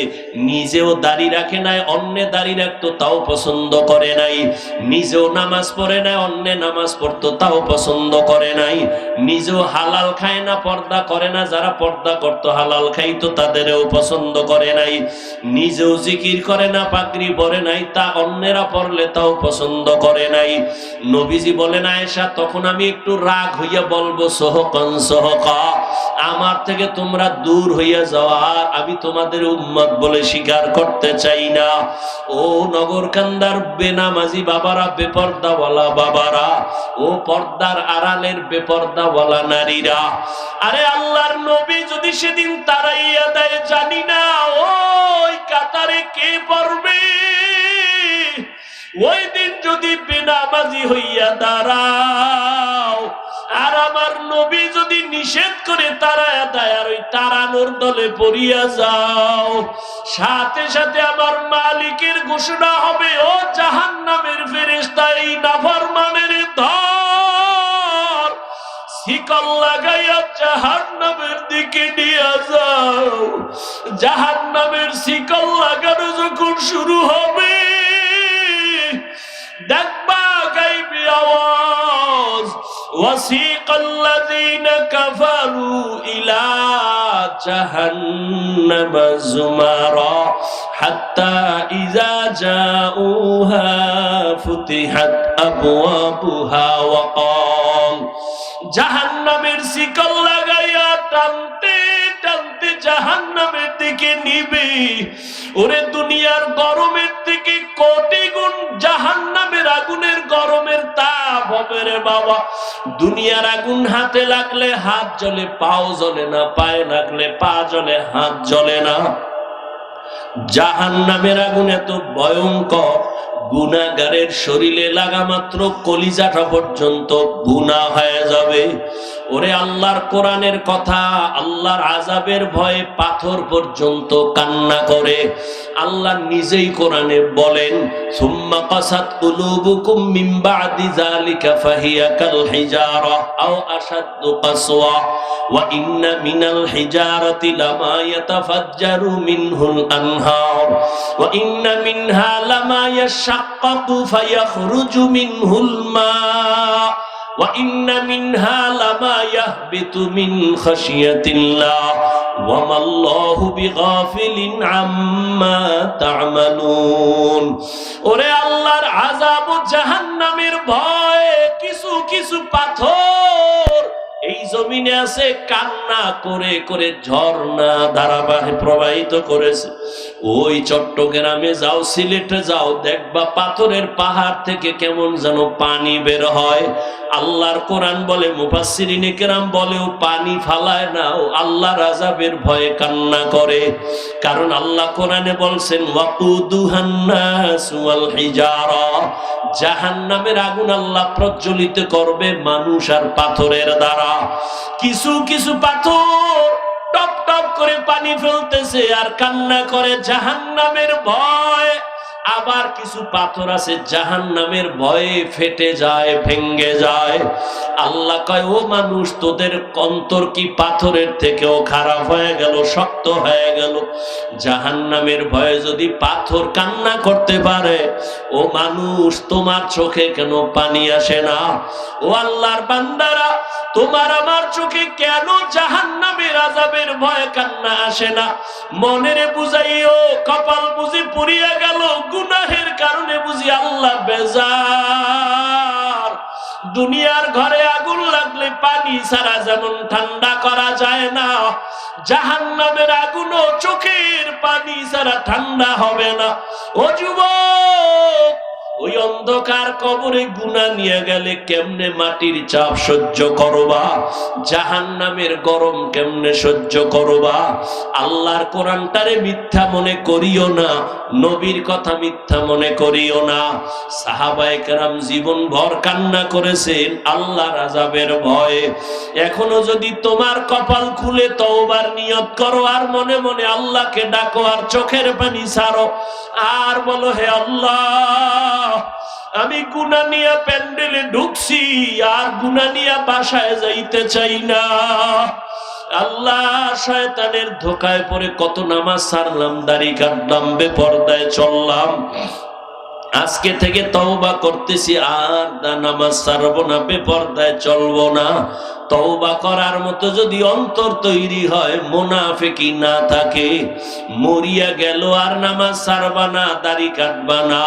নিজেও দাড়ি রাখে নাই, অন্যে দাড়ি রাখতো তাও পছন্দ করে নাই, নিজেও নামাজ পড়ে নাই, অন্যে নামাজ পড়তো তাও পছন্দ করে নাই, নিজেও হালাল খায় না, পর্দা করে না, যারা পর্দা করতো হালাল খাইতো তাদেরও পছন্দ করে নাই, নিজেও জিকির করে না, পাগড়ি পরে নাই, তা অন্যেরা পড়লে তাও পছন্দ করে নাই। নবীজি বলেন, আয়েশা, তখন আমি একটু রাগ হইয়া বলবো, সহকন সহকা, আমার থেকে তোমরা দূর হইয়া যাওয়া, আমি তোমাদের উম্মত বলে স্বীকার করতে চাই না। ও নগরকান্দার বেনামাজি বাবারা, বেপর্দাওয়ালা বাবারা, ও পর্দার আড়ালের বেপর্দাওয়ালা নারীরা, আরে আল্লাহর নবী যদি সেদিন তারাইয়া দেয়, জানি না ওই কাতারে কে পড়বে। ওই দিন যদি বেনামাজি হইয়া দাঁড়াও, আর আমার নবী যদি নিষেধ করে তারায়া দেয়, আর ওই তারানোর দলে পড়িয়া যাও, সাথে সাথে আমার মালিকের ঘোষণা হবে, ও জাহান্নামের ফেরেশতা, এই নাফরমানের ধর, শিকল লাগাইয়া জাহান্নামের দিকে নিয়ে যাও। জাহান্নামের শিকল লাগানো যখন শুরু হবে, দেখবা গাইবি আওয়াজ, وسيق الذين كفروا إلى جهنم زمرا حتى إذا جاءوها فتحت أبوابها وقال জাহান্নামের শিকল লাগাইয়া টানতে টানতে জাহান্নামের দিকে নিবে। ওরে দুনিয়ার গরমের বাবা, দুনিয়ার আগুন হাতে লাগলে হাত জ্বলে, পাও জ্বলে না, পায়ে লাগলে পা জ্বলে, হাত জ্বলে না। জাহান্নামের আগুন এত ভয়ঙ্কর, গুনাহগারের শরীরে লাগা মাত্র কলিজাটা পর্যন্ত গুনাহ হয়ে যাবে। ওরে আল্লাহর কোরআনের কথা, আল্লাহর আযাবের ভয়ে পাথর পর্যন্ত কান্না করে। আল্লাহ নিজেই কোরআনে বলেন, সুম্মা কাসাত কুলুবুকুম মিন বাদি যালিকা ফাহিয়া কাল হিজারা আও আশাদ্দু কাসওয়া ওয়া ইন্না মিনাল হিজারাতি লামা ইয়াতাফাজ্জারু মিনহুল আনহার ওয়া ইন্না মিনহা লামা ইয়াশাক্কাকু ফায়াখরুজু মিনহুল মা ওয়া ইন্না মিনহা লামা ইয়াহবিতু মিন খাশিয়াতিল্লাহ ওয়া মাল্লাহু বিগাফিলিন আম্মা তা'মালুন। ওরে আল্লাহর আযাব ও জাহান্নামের ভয় কিছু কিছু পাথর এই জমিনে আছে, কান্না করে করে ঝর্ণা ধারাবাহিক প্রবাহিত করেছে। ওই চট্টগ্রামে যাও, সিলেটে যাও, দেখবা পাথরের পাহাড় থেকে কেমন যেন পানি বের হয়। আল্লাহর কোরআন বলে, মুফাসসিরিনে কেরাম বলেও পানি ফালায় না, ও আল্লাহর আযাবের ভয়ে কান্না করে। কারণ আল্লাহ কোরআনে বলছেন, ওয়াকুদুহান নাস ওয়াল হিজারা, জাহান্নামের আগুন আল্লাহ প্রজ্বলিত করবে মানুষ আর পাথরের দ্বারা। কিছু কিছু পাথর টপ টপ করে পানি ফেলতেছে আর কান্না করে জাহান্নামের ভয়। আবার কিছু পাথর আছে জাহান্নামের ভয়ে ফেটে যায়, ভেঙ্গে যায়। আল্লাহ কয়, ও মানুষ, তোদের অন্তর কি পাথরের থেকেও খারাপ হয়ে গেল, শক্ত হয়ে গেল? জাহান্নামের ভয়ে যদি পাথর কান্না করতে পারে, ও মানুষ, তোমার চোখে কেন পানি আসে না? ও আল্লাহর বান্দারা, তোমার আমার চোখে কেন জাহান্নামের আযাবের ভয়ে কান্না আসে না? মনের বুঝাইও, কপাল বুঝি পুড়িয়া গেল, গুনাহের কারণে বুঝি আল্লাহ বেজার। দুনিয়ার ঘরে আগুন লাগলে পানি ছাড়া যেমন ঠান্ডা করা যায় না, জাহান্নামের আগুনও চোখের পানি ছাড়া ঠান্ডা হবে না। ও যুবক, ওই অন্ধকার কবরে গুনাহ নিয়ে গেলে কেমনে মাটির চাপ সহ্য করবা? জাহান্নামের গরম কেমনে সহ্য করবা? আল্লাহর কোরআনটারে মিথ্যা মনে করিও না, নবীর কথা মিথ্যা মনে করিও না। সাহাবায়ে কেরাম জীবন ভর কান্না করেছেন আল্লাহর আযাবের ভয়ে। এখনো যদি তোমার কপাল খুলে তওবার নিয়ত করো আর মনে মনে আল্লাহকে ডাকো আর চোখের পানি ছাড়ো আর বলো, হে আল্লাহ, আমি গুনাহ নিয়ে প্যান্ডেলে ঢুকছি আর গুনাহ নিয়ে বাসায় যাইতে চাই না। আল্লাহ, শয়তানের ধোকায় পড়ে কত নামাজ ছাড়লাম, দাড়ি কাটলাম, বেপরদায় চললাম, আজকে থেকে তওবা করতেছি, আর নামাজ ছাড়বো না, বেপরদায় চলবো না। তওবা করার মতো যদি অন্তর তৈরি হয়, মুনাফিকি না থাকে, মরিয়া গেল আর নামাজ ছাড়বা না, দাড়ি কাটবা না।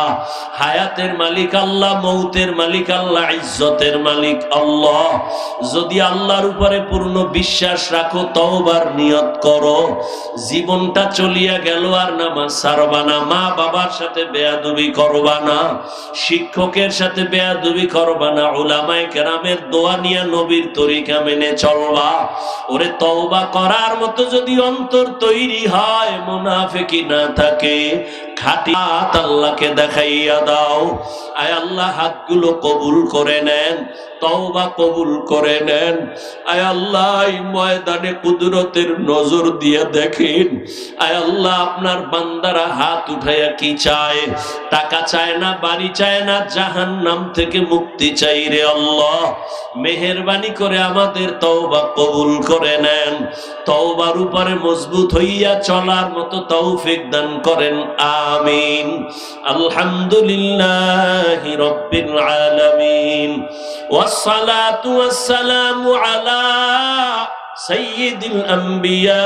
হায়াতের মালিক আল্লাহ, মৌতের মালিক আল্লাহ, ইজ্জতের মালিক আল্লাহ। যদি আল্লাহর উপরে পূর্ণ বিশ্বাস রাখো, তওবার নিয়ত করো, জীবনটা চলিয়া গেল আর নামাজ ছাড়বা না, মা বাবার সাথে বেয়াদবি করবা না, শিক্ষকের সাথে বেয়াদবি করবা না, উলামায়ে কেরামের দোয়া নিয়ে নবীর তরিকা মেনে চলবা। ওরে, তওবা করার মতো যদি অন্তর তৈরি হয়, মুনাফিকি না থাকে, খাঁটি হাত আল্লাহকে দেখাইয়া দাও। আয় আল্লাহ, হাতগুলো কবুল করে নেন, তওবা কবুল করে নেন। আয় আল্লাহ, এই ময়দানে কুদরতের নজর দিয়ে দেখেন। আয় আল্লাহ, আপনার বান্দারা হাত উঠাইয়া কি চায়? টাকা চায় না, বাড়ি চায় না, জাহান্নাম থেকে মুক্তি চাই রে আল্লাহ। মেহেরবানি করে আমাদের তওবা কবুল করে নেন, তওবার উপরে মজবুত হইয়া চলার মতো তৌফিক দান করেন, আমিন। আলহামদুলিল্লাহি রাব্বিল আলামিন, ওয়াসসালাতু ওয়াসসালামু আলা সাইয়্যিদিল আম্বিয়া।